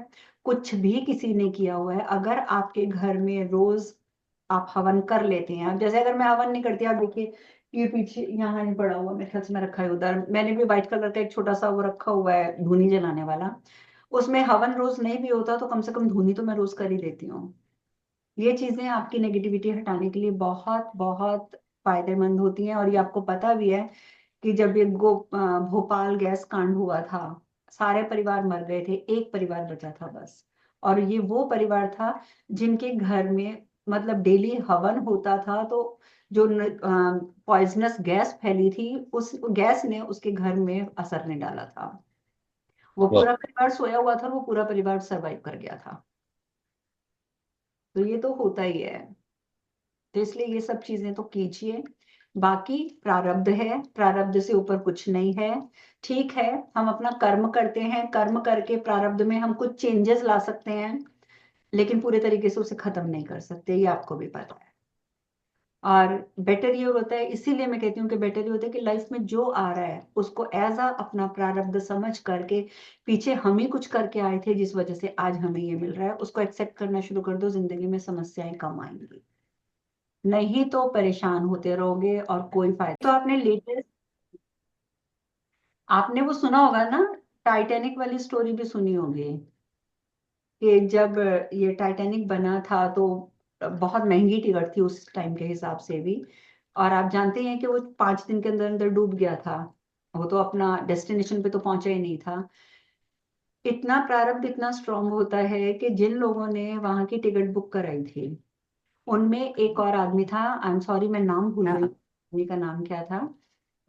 कुछ भी किसी ने किया हुआ है, अगर आपके घर में रोज आप हवन कर लेते हैं। अब जैसे अगर मैं हवन नहीं करती, आप देखिए ये पीछे यहाँ नहीं पड़ा हुआ, मेरे ख्याल से मैं रखा है उधर, मैंने भी व्हाइट कलर का एक छोटा सा वो रखा हुआ है धूनी जलाने वाला, उसमें हवन रोज नहीं भी होता तो कम से कम धूनी तो मैं रोज कर ही देती हूँ। ये चीजें आपकी नेगेटिविटी हटाने के लिए बहुत बहुत फायदेमंद होती हैं। और ये आपको पता भी है कि जब ये भोपाल गैस कांड हुआ था, सारे परिवार मर गए थे, एक परिवार बचा था बस, और ये वो परिवार था जिनके घर में मतलब डेली हवन होता था, तो जो पॉइजनस गैस फैली थी, उस गैस ने उसके घर में असर नहीं डाला था। वो वाह। पूरा परिवार सोया हुआ था और वो पूरा परिवार सरवाइव कर गया था। तो ये तो होता ही है। तो इसलिए ये सब चीजें तो कीजिए। बाकी प्रारब्ध है, प्रारब्ध से ऊपर कुछ नहीं है। ठीक है, हम अपना कर्म करते हैं, कर्म करके प्रारब्ध में हम कुछ चेंजेस ला सकते हैं, लेकिन पूरे तरीके से उसे खत्म नहीं कर सकते, ये आपको भी पता है। और बेटर ये होता है, इसीलिए मैं कहती हूँ कि बेटर ये होता है कि लाइफ में जो आ रहा है उसको एज अ अपना प्रारब्ध समझ करके, पीछे हम ही कुछ करके आए थे जिस वजह से आज हमें ये मिल रहा है, उसको एक्सेप्ट करना शुरू कर दो, जिंदगी में समस्याएं कम आएंगी। नहीं तो परेशान होते रहोगे और कोई फायदा। तो आपने लेटेस्ट, आपने वो सुना होगा ना, टाइटैनिक वाली स्टोरी भी सुनी होगी, कि जब ये टाइटैनिक बना था तो बहुत महंगी टिकट थी उस टाइम के हिसाब से भी, और आप जानते हैं कि वो 5 दिन के अंदर अंदर डूब गया था। वो तो अपना डेस्टिनेशन पे तो पहुंचा ही नहीं था। इतना प्रारब्ध इतना स्ट्रांग होता है कि जिन लोगों ने वहां की टिकट बुक कराई थी, उनमें एक और आदमी था, आई एम सॉरी मैं नाम भूल गई, हाँ, आदमी का नाम क्या था, हाँ,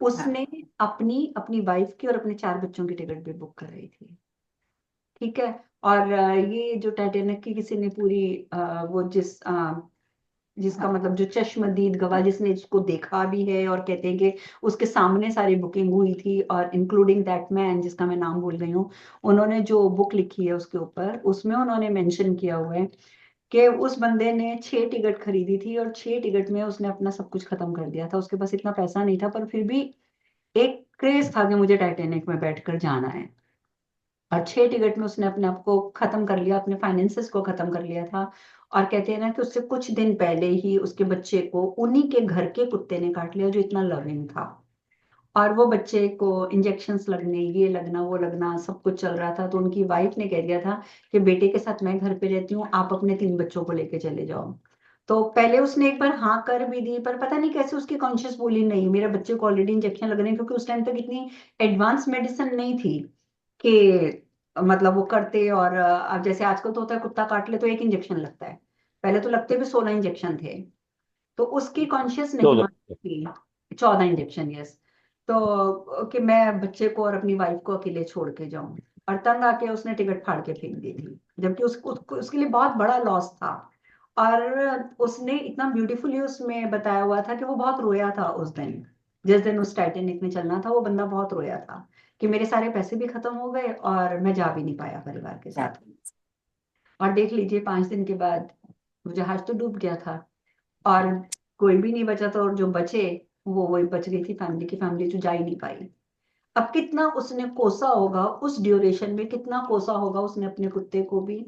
उसने अपनी अपनी वाइफ की और अपने 4 बच्चों की टिकट भी बुक कराई थी। ठीक है। और ये जो टाइटैनिक की किसी ने पूरी वो जिसका हाँ, मतलब जो चश्मदीद गवाह, जिसने इसको देखा भी है, और कहते हैं कि उसके सामने सारी बुकिंग हुई थी, और इंक्लूडिंग दैट मैन जिसका मैं नाम भूल गई हूँ, उन्होंने जो बुक लिखी है उसके ऊपर, उसमें उन्होंने मेंशन किया हुआ है कि उस बंदे ने 6 टिकट खरीदी थी और 6 टिकट में उसने अपना सब कुछ खत्म कर दिया था। उसके पास इतना पैसा नहीं था, पर फिर भी एक क्रेज था कि मुझे टाइटैनिक में बैठकर जाना है। और 6 टिकट में उसने अपने आप को खत्म कर लिया, अपने फाइनेंसेस को खत्म कर लिया था। और कहते हैं ना कि उससे कुछ दिन पहले ही उसके बच्चे को उन्हीं के घर के कुत्ते ने काट लिया, जो इतना लविंग था। और वो बच्चे को इंजेक्शंस लगने, ये लगना वो लगना, सब कुछ चल रहा था। तो उनकी वाइफ ने कह दिया था कि बेटे के साथ मैं घर पे रहती हूँ, आप अपने 3 बच्चों को लेके चले जाओ। तो पहले उसने एक बार हाँ कर भी दी, पर पता नहीं कैसे उसकी कॉन्शियस बोली नहीं, मेरे बच्चे को ऑलरेडी इंजेक्शन लग रहे हैं, क्योंकि उस टाइम तक इतनी एडवांस मेडिसिन नहीं थी कि मतलब वो करते। और अब जैसे आजकल तो होता है कुत्ता काट ले तो एक इंजेक्शन लगता है, पहले तो लगते भी 16 इंजेक्शन थे। तो उसकी कॉन्शियस नहीं 14। मानी थी, 14 इंजेक्शन, यस। तो कि मैं बच्चे को और अपनी वाइफ को अकेले छोड़ के जाऊं, और तंग आके उसने टिकट फाड़ के फेंक दी थी, जबकि उसके लिए बहुत बड़ा लॉस था। और उसने इतना ब्यूटीफुली उसमें बताया हुआ था कि वो बहुत रोया था उस दिन, जिस दिन उस टाइटेनिक में चलना था। वो बंदा बहुत रोया था कि मेरे सारे पैसे भी खत्म हो गए और मैं जा भी नहीं पाया परिवार के साथ। और देख लीजिए 5 दिन के बाद वो जहाज तो डूब गया था, और कोई भी नहीं बचा था। और जो बचे वो वही बच गई थी फैमिली की फैमिली, जो जा ही नहीं पाई। अब कितना उसने कोसा होगा उस ड्यूरेशन में, कितना कोसा होगा उसने अपने कुत्ते को भी,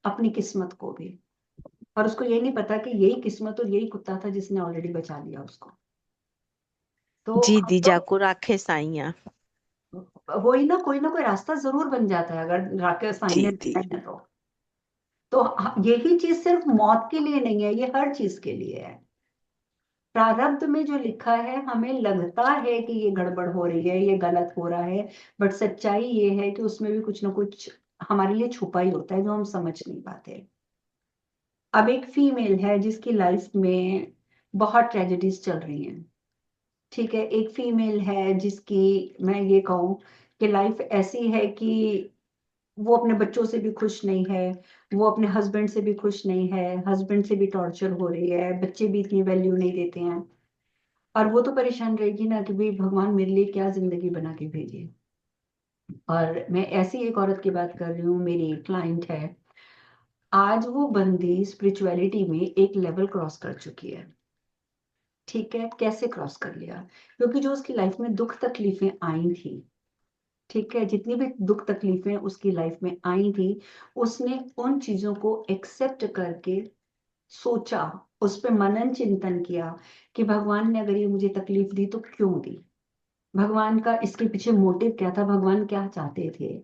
अपनी किस्मत को भी। और उसको ये नहीं पता कि यही किस्मत और यही कुत्ता था जिसने ऑलरेडी बचा लिया उसको। तो जी हम दी लोग, जाको राखे साइया। वही ना कोई रास्ता जरूर बन जाता है अगर राकेश साईं जी ने दी। बनाया है तो यही चीज सिर्फ मौत के लिए नहीं है, ये हर चीज के लिए है। प्रारब्ध में जो लिखा है, हमें लगता है कि ये गड़बड़ हो रही है, ये गलत हो रहा है, बट सच्चाई ये है कि उसमें भी कुछ ना कुछ हमारे लिए छुपा ही होता है जो हम समझ नहीं पाते। अब एक फीमेल है जिसकी लाइफ में बहुत ट्रेजेडीज चल रही हैं, ठीक है। एक फीमेल है जिसकी, मैं ये कहूँ कि लाइफ ऐसी है कि वो अपने बच्चों से भी खुश नहीं है, वो अपने हस्बैंड से भी खुश नहीं है, हस्बैंड से भी टॉर्चर हो रही है, बच्चे भी इतनी वैल्यू नहीं देते हैं। और वो तो परेशान रहेगी ना कि भाई भगवान मेरे लिए क्या जिंदगी बना के भेजी है। और मैं ऐसी एक औरत की बात कर रही हूँ, मेरी क्लाइंट है। आज वो बंदी स्पिरिचुअलिटी में एक लेवल क्रॉस कर चुकी है, ठीक है। कैसे क्रॉस कर लिया? क्योंकि जो उसकी लाइफ में दुख तकलीफें आई थी, ठीक है, जितनी भी दुख तकलीफें उसकी लाइफ में आई थी, उसने उन चीजों को एक्सेप्ट करके सोचा, उस पे मनन चिंतन किया कि भगवान ने अगर ये मुझे तकलीफ दी तो क्यों दी, भगवान का इसके पीछे मोटिव क्या था, भगवान क्या चाहते थे।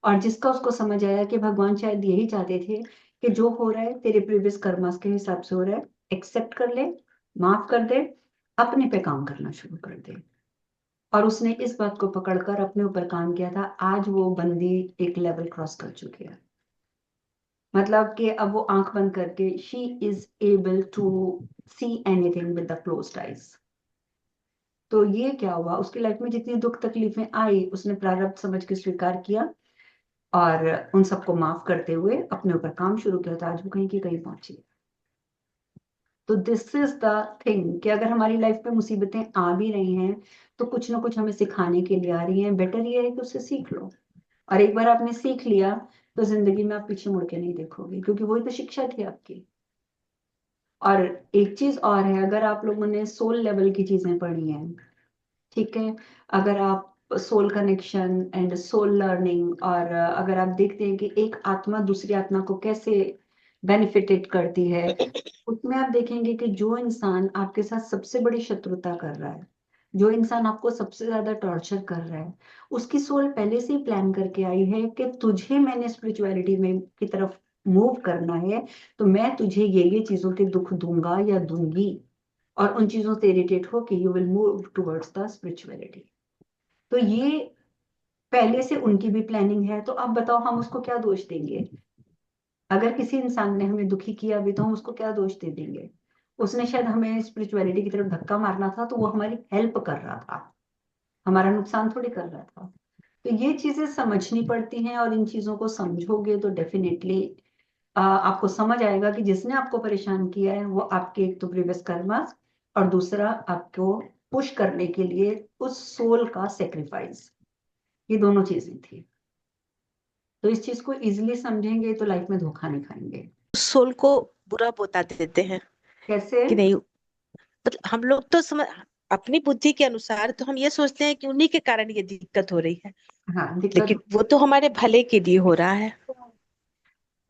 और जिसका उसको समझ आया कि भगवान शायद यही चाहते थे कि जो हो रहा है तेरे प्रीवियस कर्मास के हिसाब से हो रहा है, एक्सेप्ट कर ले, माफ कर दे, अपने पे काम करना शुरू कर दे। और उसने इस बात को पकड़कर अपने ऊपर काम किया था। आज वो बंदी एक लेवल क्रॉस कर चुकी है, मतलब कि अब वो आंख बंद करके she is able to see anything with the closed eyes. तो ये क्या हुआ, उसकी लाइफ में जितनी दुख तकलीफें आई उसने प्रारब्ध समझ के स्वीकार किया, और उन सबको माफ करते हुए अपने ऊपर काम शुरू किया, था आज वो कहीं की कहीं पहुंची। तो दिस इज द थिंग कि अगर हमारी लाइफ में मुसीबतें आ भी रही हैं तो कुछ ना कुछ हमें सिखाने के लिए आ रही हैं। बेटर ये है कि उससे सीख लो, और एक बार आपने सीख लिया तो जिंदगी में आप पीछे मुड़ के नहीं देखोगे, क्योंकि वही तो शिक्षा थी आपकी। और एक चीज और है, अगर आप लोगों ने सोल लेवल की चीजें पढ़ी हैं, ठीक है, अगर आप soul connection and soul learning, और अगर आप देखते हैं कि एक आत्मा दूसरी आत्मा को कैसे बेनिफिटेट करती है, उसमें आप देखेंगे कि जो इंसान आपके साथ सबसे बड़ी शत्रुता कर रहा है, जो इंसान आपको सबसे ज्यादा टॉर्चर कर रहा है, उसकी सोल पहले से ही प्लान करके आई है कि तुझे मैंने स्पिरिचुअलिटी में की तरफ मूव करना है, तो मैं तुझे ये चीजों के दुख दूंगा या दूंगी, और उन चीजों से इरिटेट होके you will move towards the spirituality. तो ये पहले से उनकी भी प्लानिंग है। तो अब बताओ हम उसको क्या दोष देंगे? अगर किसी इंसान ने हमें दुखी किया भी तो हम उसको क्या दोष दे देंगे? उसने शायद हमें स्पिरिचुअलिटी की तरफ धक्का मारना था, तो वो हमारी हेल्प कर रहा था, हमारा नुकसान थोड़ी कर रहा था। तो ये चीजें समझनी पड़ती हैं, और इन चीजों को समझोगे तो डेफिनेटली आपको समझ आएगा कि जिसने आपको परेशान किया है वो आपके एक तो प्रीवियस कर्मा, और दूसरा आपको पुश करने के लिए उस सोल का सेक्रीफाइस, ये दोनों चीजें थी। तो इस चीज को इजीली समझेंगे तो लाइफ में धोखा नहीं खाएंगे। सोल को बुरा बता देते हैं कैसे? कि नहीं, मतलब हम लोग तो समझ अपनी बुद्धि के अनुसार तो हम ये सोचते हैं कि उन्हीं के कारण ये दिक्कत हो रही है, हाँ, दिक्कत। लेकिन वो तो हमारे भले के लिए हो रहा है।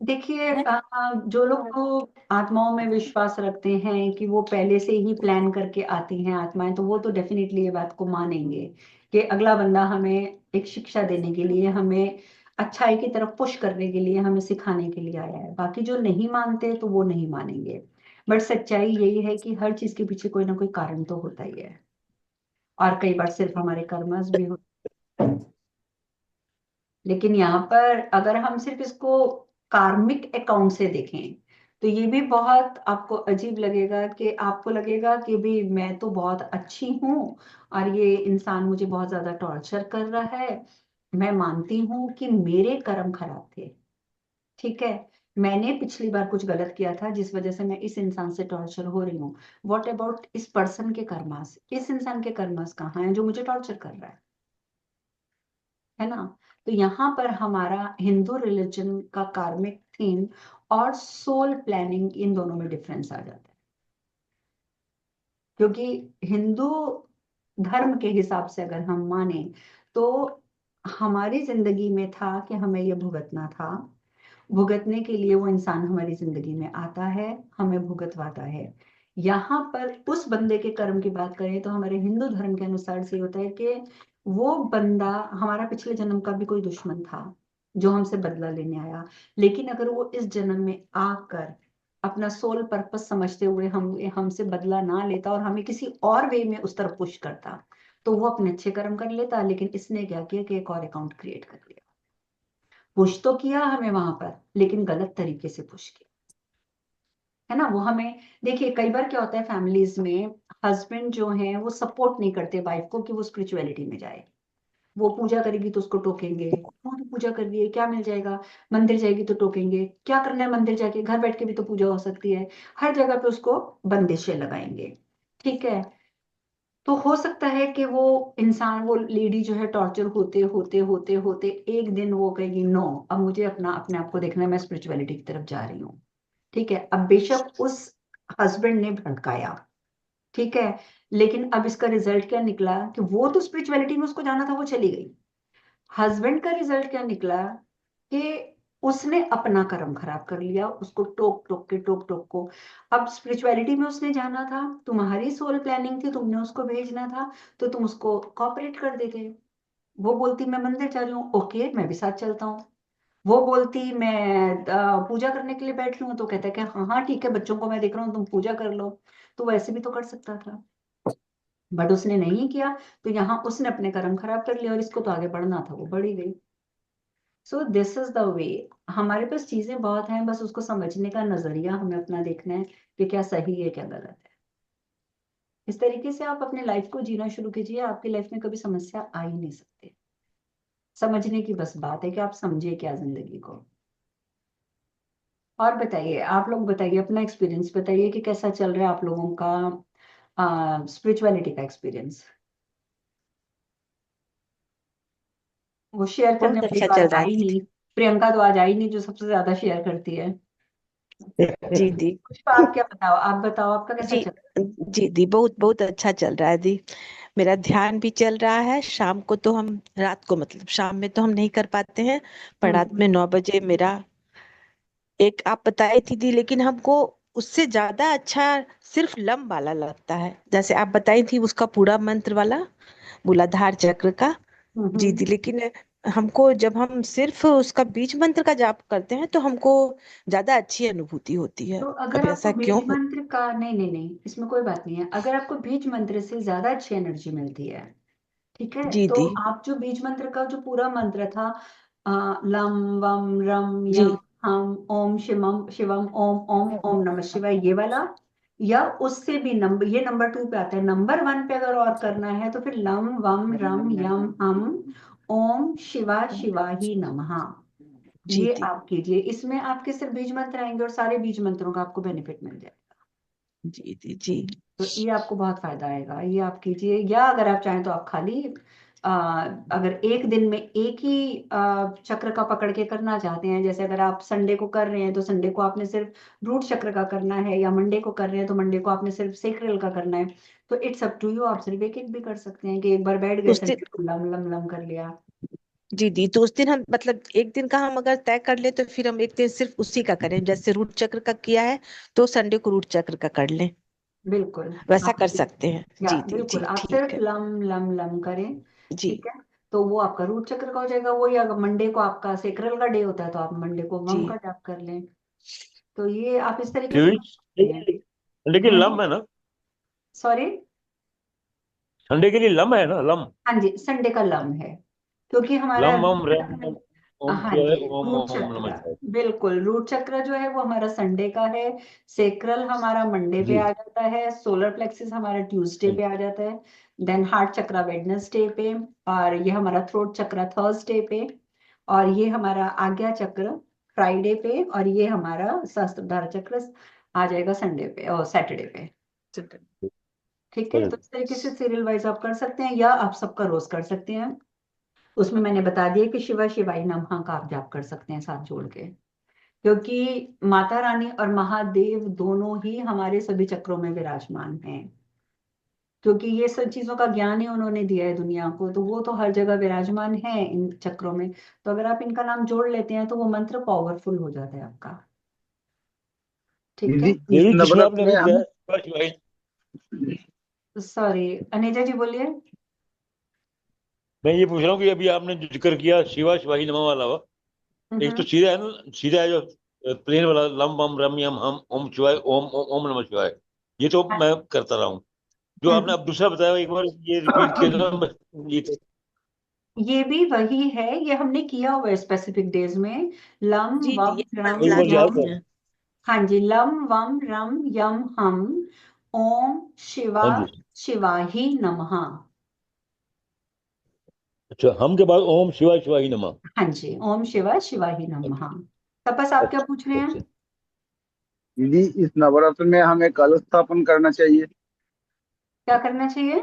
देखिए, जो लोग तो आत्माओं में विश्वास रखते हैं कि वो पहले से ही प्लान करके आती हैं आत्माएं, तो वो तो डेफिनेटली ये बात को मानेंगे कि अगला बंदा हमें एक शिक्षा देने के लिए, हमें अच्छाई की तरफ पुश करने के लिए, हमें सिखाने के लिए आया है। बाकी जो नहीं मानते तो वो नहीं मानेंगे। बट सच्चाई यही है कि हर चीज के पीछे कोई ना कोई कारण तो होता ही है, और कई बार सिर्फ हमारे कर्मस भी होते। लेकिन यहाँ पर अगर हम सिर्फ इसको कार्मिक अकाउंट से देखें, तो ये भी बहुत आपको अजीब लगेगा कि आपको लगेगा कि भी मैं तो बहुत अच्छी हूँ और ये इंसान मुझे बहुत ज्यादा टॉर्चर कर रहा है। मैं मानती हूँ कि मेरे कर्म खराब थे, ठीक है, मैंने पिछली बार कुछ गलत किया था जिस वजह से मैं इस इंसान से टॉर्चर हो रही हूँ। व्हाट अबाउट इस पर्सन के कर्मास? इस इंसान के कर्मास कहाँ है जो मुझे टॉर्चर कर रहा है ना? तो यहाँ पर हमारा हिंदू रिलीजन का कार्मिक थीम और सोल प्लानिंग, इन दोनों में डिफरेंस आ जाता है। क्योंकि हिंदू धर्म के हिसाब से अगर हम माने तो हमारी जिंदगी में था कि हमें यह भुगतना था, भुगतने के लिए वो इंसान हमारी जिंदगी में आता है, हमें भुगतवाता है। यहाँ पर उस बंदे के कर्म की बात करें तो हमारे हिंदू धर्म के अनुसार से होता है कि वो बंदा हमारा पिछले जन्म का भी कोई दुश्मन था जो हमसे बदला लेने आया, लेकिन अगर वो इस जन्म में आकर अपना सोल पर्पस समझते हुए हमसे बदला ना लेता और हमें किसी और वे में उस तरफ पुश करता, तो वो अपने अच्छे कर्म कर लेता। लेकिन इसने क्या किया कि एक और अकाउंट क्रिएट कर लिया। पुश तो किया हमें वहां पर, लेकिन गलत तरीके से पुश किया, है ना? वो हमें, देखिए कई बार क्या होता है फैमिलीज में, हस्बैंड जो है वो सपोर्ट नहीं करते वाइफ को कि वो स्पिरिचुअलिटी में जाए। वो पूजा करेगी तो उसको टोकेंगे, क्यों तू पूजा कर रही है, क्या मिल जाएगा? मंदिर जाएगी तो टोकेंगे, क्या करना है मंदिर जाके, घर बैठ के भी तो पूजा हो सकती है। हर जगह पे उसको बंदिशें लगाएंगे, ठीक है। तो हो सकता है कि वो इंसान, वो लेडी जो है टॉर्चर होते होते होते होते एक दिन वो कहेगी नो, अब मुझे अपने आप को देखना है, मैं स्पिरिचुअलिटी की तरफ जा रही हूँ, ठीक है। अब बेशक उस हस्बैंड ने भड़काया, ठीक है, लेकिन अब इसका रिजल्ट क्या निकला कि वो तो स्पिरिचुअलिटी में उसको जाना था, वो चली गई। हस्बैंड का रिजल्ट क्या निकला कि उसने अपना कर्म खराब कर लिया, उसको टोक टोक के, टोक टोक को। अब स्पिरिचुअलिटी में उसने जाना था, तुम्हारी सोल प्लानिंग थी, तुमने उसको भेजना था, तो तुम उसको कॉपरेट कर देते। वो बोलती मैं मंदिर जा रही हूँ, ओके मैं भी साथ चलता हूँ। वो बोलती मैं पूजा करने के लिए बैठ रही हूँ, तो कहता है कि हाँ हाँ ठीक है, बच्चों को मैं देख रहा हूँ, तुम पूजा कर लो। तो वैसे भी तो कर सकता था, बट उसने नहीं किया। तो यहाँ उसने अपने कर्म खराब कर लिया और इसको तो आगे बढ़ना था, वो बढ़ ही गई। So this is the way. हमारे पास चीजें बहुत हैं, बस उसको समझने का नजरिया हमें अपना देखना है कि क्या सही है क्या गलत है। इस तरीके से आप अपने लाइफ को जीना शुरू कीजिए, आपकी लाइफ में कभी समस्या आ ही नहीं सकती। समझने की बस बात है कि आप समझिए क्या जिंदगी को। और बताइए, आप लोग बताइए, अपना एक्सपीरियंस बताइए कि कैसा चल रहा है आप लोगों का स्पिरिचुअलिटी का एक्सपीरियंस। वो शेयर करने बहुत वाली अच्छा तो चल आज रहा आई नहीं, प्रियंका तो आज आई नहीं जो सबसे ज्यादा शेयर करती है। है जी दी। कुछ तो आप क्या बताओ, आप बताओ आपका कैसा जी चल जी दी, बहुत बहुत अच्छा चल रहा है दी। मेरा ध्यान भी चल रहा है। शाम को तो हम, रात को मतलब शाम में तो हम नहीं कर पाते हैं, पर रहा है? रात में 9 बजे मेरा एक आप बताई थी दी, लेकिन हमको उससे ज्यादा अच्छा सिर्फ लम वाला लगता है। जैसे आप बताई थी उसका पूरा मंत्र वाला, मूलाधार चक्र का। जी हम्म। दी, लेकिन हमको जब हम सिर्फ उसका बीज मंत्र का जाप करते हैं तो हमको ज्यादा अच्छी अनुभूति होती है। तो अब अगर आपको ऐसा बीज क्यों हो? मंत्र का, नहीं नहीं नहीं, इसमें कोई बात नहीं है, अगर आपको बीज मंत्र से ज्यादा अच्छी एनर्जी मिलती है, ठीक है, जी तो दी। आप जो बीज मंत्र का जो पूरा मंत्र था, लम वम रम जी यम हम ओम शिवम शिवम ओम ओम ओम नमः शिवाय, ये वाला, या उससे भी नंबर, ये नंबर 2 पे आता है, नंबर 1 पे अगर और करना है तो फिर लम वम रम यम हम ओम शिवा शिवा ही नमः, जी ये दी। आप कीजिए। इसमें आपके सिर्फ बीज मंत्र आएंगे और सारे बीज मंत्रों का आपको बेनिफिट मिल जाएगा। जी दी। जी तो ये आपको बहुत फायदा आएगा, ये आप कीजिए। या अगर आप चाहें तो आप खाली अगर एक दिन में एक ही चक्र का पकड़ के करना चाहते हैं, जैसे अगर आप संडे को कर रहे हैं तो संडे को आपने सिर्फ रूट चक्र का करना है, या मंडे को कर रहे हैं तो मंडे को आपने सिर्फ सेक्रल का करना है, तो इट्स अप टू यू। आप सिर्फ एक एक भी कर सकते हैं कि एक बार बैठ गए उस दिन संडे को लम लम लम कर लिया। जी दी, तो उस दिन हम मतलब एक दिन का हम अगर तय कर ले तो फिर हम एक दिन सिर्फ उसी का करें, जैसे रूट चक्र का किया है तो संडे को रूट चक्र का कर लें, बिल्कुल। वैसा आप कर सकते हैं। या जी दी बिल्कुल जी, आप ठीक सिर्फ है। लम लम लम करें। जी ठीक है, तो वो आपका रूट चक्र का हो जाएगा। वो, या मंडे को आपका सेक्रल का डे होता है तो आप मंडे को वम का जी जाप कर लें। तो ये आप इस तरीके से कर सकते हैं। लेकिन लेकिन लम है ना, सॉरी। संडे के लिए लम है ना, लम हाँ जी, संडे का लम है, क्योंकि हमारा लम रूट ओम रम चक्र, ओम हाँ शिवाय जी ओम रूट ओम नमः चक्र, शिवाय। बिल्कुल रूट चक्र जो है वो हमारा संडे का है। सेक्रल हमारा मंडे पे जी आ जाता है। सोलर प्लेक्सिस हमारा ट्यूसडे पे आ जाता है। देन हार्ट चक्र वेडनेसडे पे, और ये हमारा थ्रोट चक्र थर्सडे पे, और ये हमारा आज्ञा चक्र फ्राइडे पे, और ये हमारा सहस्त्रधारा चक्र आ जाएगा संडे पे और सैटरडे पे। ठीक है, तो इस तरीके से सीरियल वाइज आप कर सकते हैं, या आप सबका रोज कर सकते हैं। उसमें मैंने बता दिया कि शिवा शिवाई नमः का आप जाप कर सकते हैं साथ जोड़ के, क्योंकि माता रानी और महादेव दोनों ही हमारे सभी चक्रों में विराजमान हैं। क्योंकि ये सब चीजों का ज्ञान ही उन्होंने दिया है दुनिया को, तो वो तो हर जगह विराजमान है इन चक्रों में। तो अगर आप इनका नाम जोड़ लेते हैं तो वो मंत्र पावरफुल हो जाता है आपका। ठीक है। दीदी इस देवी जिसमें नवरात्र आपने में अभी हम बताया शिवा शिवाय, सॉरी अनेजा जी, बोलिए। मैं ये पूछ रहा हूँ कि अभी आपने जो जिक्र किया शिवा शिवाही नमः वाला हुआ, एक तो सीधा है ना, सीधा है जो प्लेन वाला लम बम रम यम हम ओम शिवाय ओम ओम ओम नमः शिवाय, ये तो मैं करता रहा हूँ। जो आपने अब दूसरा बताया एक बार ये रिपीट किया था ये ये भी वही है, ये हमने किया हुआ है स्पेसिफिक डेज में। लम जी जी, वम ये रम एक बार लास्ट याद यम, किए कर। हैं। हाँ जी, लम वम रम यम हम, ओम शिवा हाँ जी, शिवाही नमः। अच्छा हम के बाद ओम शिवाय शिवाही नमः। हाँ जी, ओम शिवा शिवाही नमः। तपस आप क्या पूछ रहे अच्छा अच्छा। हैं? दीदी इस नवरात्र में हमें कलश स्थापन करना चाहिए। क्या करना चाहिए?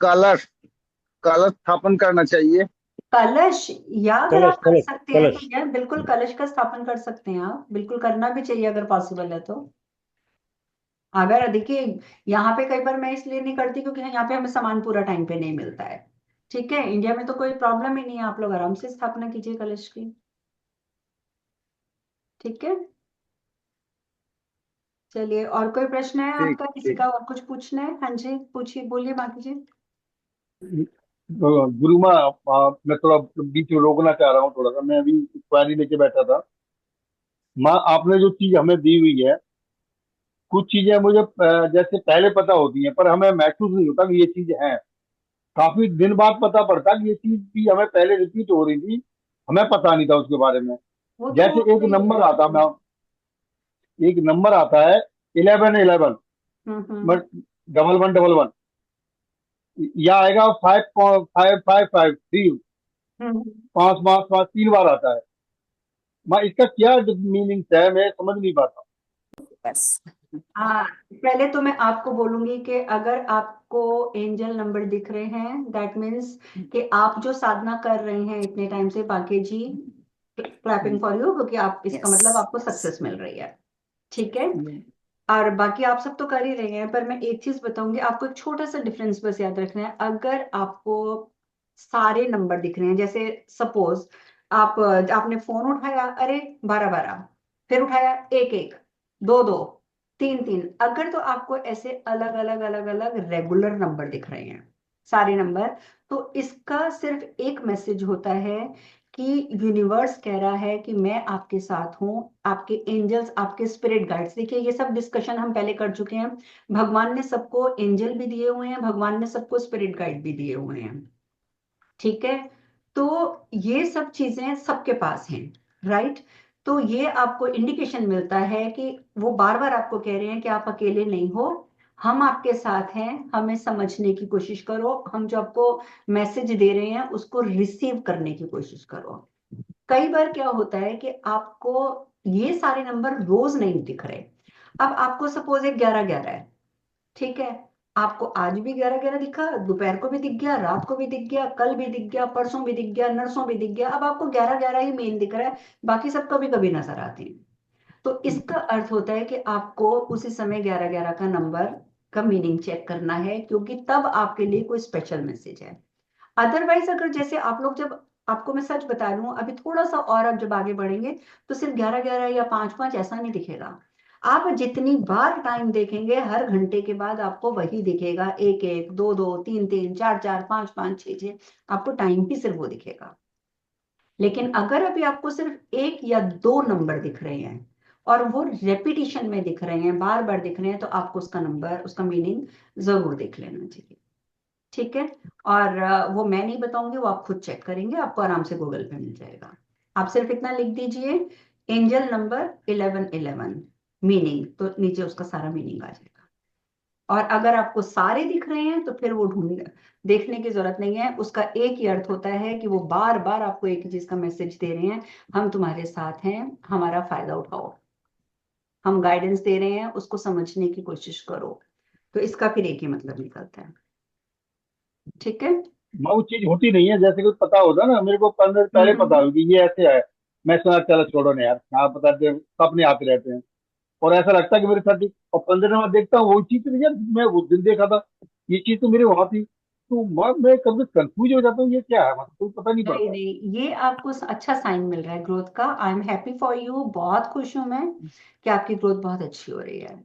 कलश कलश स्थापन करना चाहिए। कलश, या अगर कलश आप कर कलश सकते हैं तो कलश। यार बिल्कुल कलश का स्थापन कर सकते हैं आप, बिल्कुल करना भी चाहिए अगर पॉसिबल है तो। अगर देखिए, यहाँ पे कई बार मैं इसलिए नहीं करती क्योंकि यहाँ पे हमें सामान पूरा टाइम पे नहीं मिलता है। ठीक है, इंडिया में तो कोई प्रॉब्लम ही नहीं है, आप लोग आराम से स्थापना कीजिए कलश की। ठीक है, चलिए, और कोई प्रश्न है ठीक आपका, किसी ठीक। का और कुछ पूछना है? हाँ जी, पूछिए, बोलिए बाकी जी। गुरु माँ, मैं थोड़ा बीच में रोकना चाह रहा हूँ, थोड़ा सा मैं अभी क्वारी लेके बैठा था। माँ, आपने जो चीज हमें दी हुई है, कुछ चीजें मुझे जैसे पहले पता होती हैं, पर हमें महसूस नहीं होता कि ये चीज है। काफी दिन बाद पता पड़ता कि ये चीज भी हमें पहले रिपीट हो रही थी, हमें पता नहीं था उसके बारे में। वो तो जैसे होता एक ही है। नंबर आता, मैं एक नंबर आता है 1111, हम्म। डबल वन डबल वन, या आएगा 55553, हम्म। पांच पांच पांच 3 बार आता है। मैं इसका क्या मीनिंग है, मैं समझ नहीं पाता। बस। हाँ, पहले तो मैं आपको बोलूंगी कि अगर आपको एंजल नंबर दिख रहे हैं, दैट मीन्स कि आप जो साधना कर रहे हैं इतने टाइम से, बाकी जी क्लैपिंग फॉर यू, क्योंकि आप, इसका यस मतलब आपको यस। सक्सेस मिल रही है। ठीक है, और बाकी आप सब तो कर ही रहे हैं, पर मैं एक चीज बताऊंगी आपको, एक छोटा सा डिफरेंस बस याद रखना है। अगर आपको सारे नंबर दिख रहे हैं, जैसे सपोज आप, आपने फोन उठाया, अरे 12 12, फिर उठाया 1 1, 2 2, 3 3, अगर तो आपको ऐसे अलग अलग अलग अलग रेगुलर नंबर दिख रहे हैं, सारे नंबर, तो इसका सिर्फ एक मैसेज होता है कि यूनिवर्स कह रहा है कि मैं आपके साथ हूं। आपके एंजल्स, आपके स्पिरिट गाइड्स, देखिए ये सब डिस्कशन हम पहले कर चुके हैं। भगवान ने सबको एंजल भी दिए हुए हैं, भगवान ने सबको स्पिरिट गाइड भी दिए हुए हैं। ठीक है, तो ये सब चीजें सबके पास हैं, राइट? तो ये आपको इंडिकेशन मिलता है कि वो बार बार आपको कह रहे हैं कि आप अकेले नहीं हो, हम आपके साथ हैं, हमें समझने की कोशिश करो, हम जो आपको मैसेज दे रहे हैं उसको रिसीव करने की कोशिश करो। कई बार क्या होता है कि आपको ये सारे नंबर रोज नहीं दिख रहे। अब आपको सपोज एक 11 11 है, ठीक है, आपको आज भी 11-11 दिखा, दोपहर को भी दिख गया, रात को भी दिख गया, कल भी दिख गया, परसों भी दिख गया, नरसों भी दिख गया, अब आपको 11-11 ही मेन दिख रहा है, बाकी सब कभी कभी नजर आते हैं। तो इसका अर्थ होता है कि आपको उसी समय 11-11 का नंबर का मीनिंग चेक करना है, क्योंकि तब आपके लिए कोई स्पेशल मैसेज है। अदरवाइज अगर जैसे आप लोग जब, आपको मैं सच बता रही हूँ, अभी थोड़ा सा और अब जब आगे बढ़ेंगे तो सिर्फ 11-11 या 5-5 ऐसा नहीं दिखेगा। आप जितनी बार टाइम देखेंगे हर घंटे के बाद आपको वही दिखेगा, 1-1, 2-2, 3-3, 4-4, 5-5, 6-6, आपको टाइम ही सिर्फ वो दिखेगा। लेकिन अगर अभी आपको सिर्फ 1 या 2 नंबर दिख रहे हैं और वो रेपिटिशन में दिख रहे हैं, बार बार दिख रहे हैं, तो आपको उसका नंबर, उसका मीनिंग जरूर देख लेना चाहिए। ठीक है। और वो मैं नहीं बताऊंगी, वो आप खुद चेक करेंगे, आपको आराम से गूगल पे मिल जाएगा। आप सिर्फ इतना लिख दीजिए, एंजल नंबर 1111 मीनिंग, तो नीचे उसका सारा मीनिंग आ जाएगा। और अगर आपको सारे दिख रहे हैं तो फिर वो ढूंढ देखने की जरूरत नहीं है, उसका एक ही अर्थ होता है कि वो बार बार आपको एक ही चीज का मैसेज दे रहे हैं, हम तुम्हारे साथ हैं, हमारा फायदा उठाओ, हम गाइडेंस दे रहे हैं, उसको समझने की कोशिश करो। तो इसका फिर एक ही मतलब निकलता है। ठीक है। वो चीज होती नहीं है, जैसे कुछ पता होता ना, मेरे को 15 दिन पहले पता हम्म। होगी ये ऐसे है। मैं सुना चलो छोड़ो ना यार, क्या पता सपने आते रहते हैं। और ऐसा लगता है कि मेरे साथ और 15 दिन बाद देखता हूँ वो चीज तो यार मैं उस दिन देखा था, ये चीज तो मेरे वहां थी, तो मैं कभी कंफ्यूज हो जाता हूँ, ये क्या है, मतलब कोई पता नहीं नहीं पड़ता। नहीं, ये आपको अच्छा साइन मिल रहा है ग्रोथ का। I am happy for you, बहुत खुश हूं मैं कि आपकी ग्रोथ बहुत अच्छी हो रही है।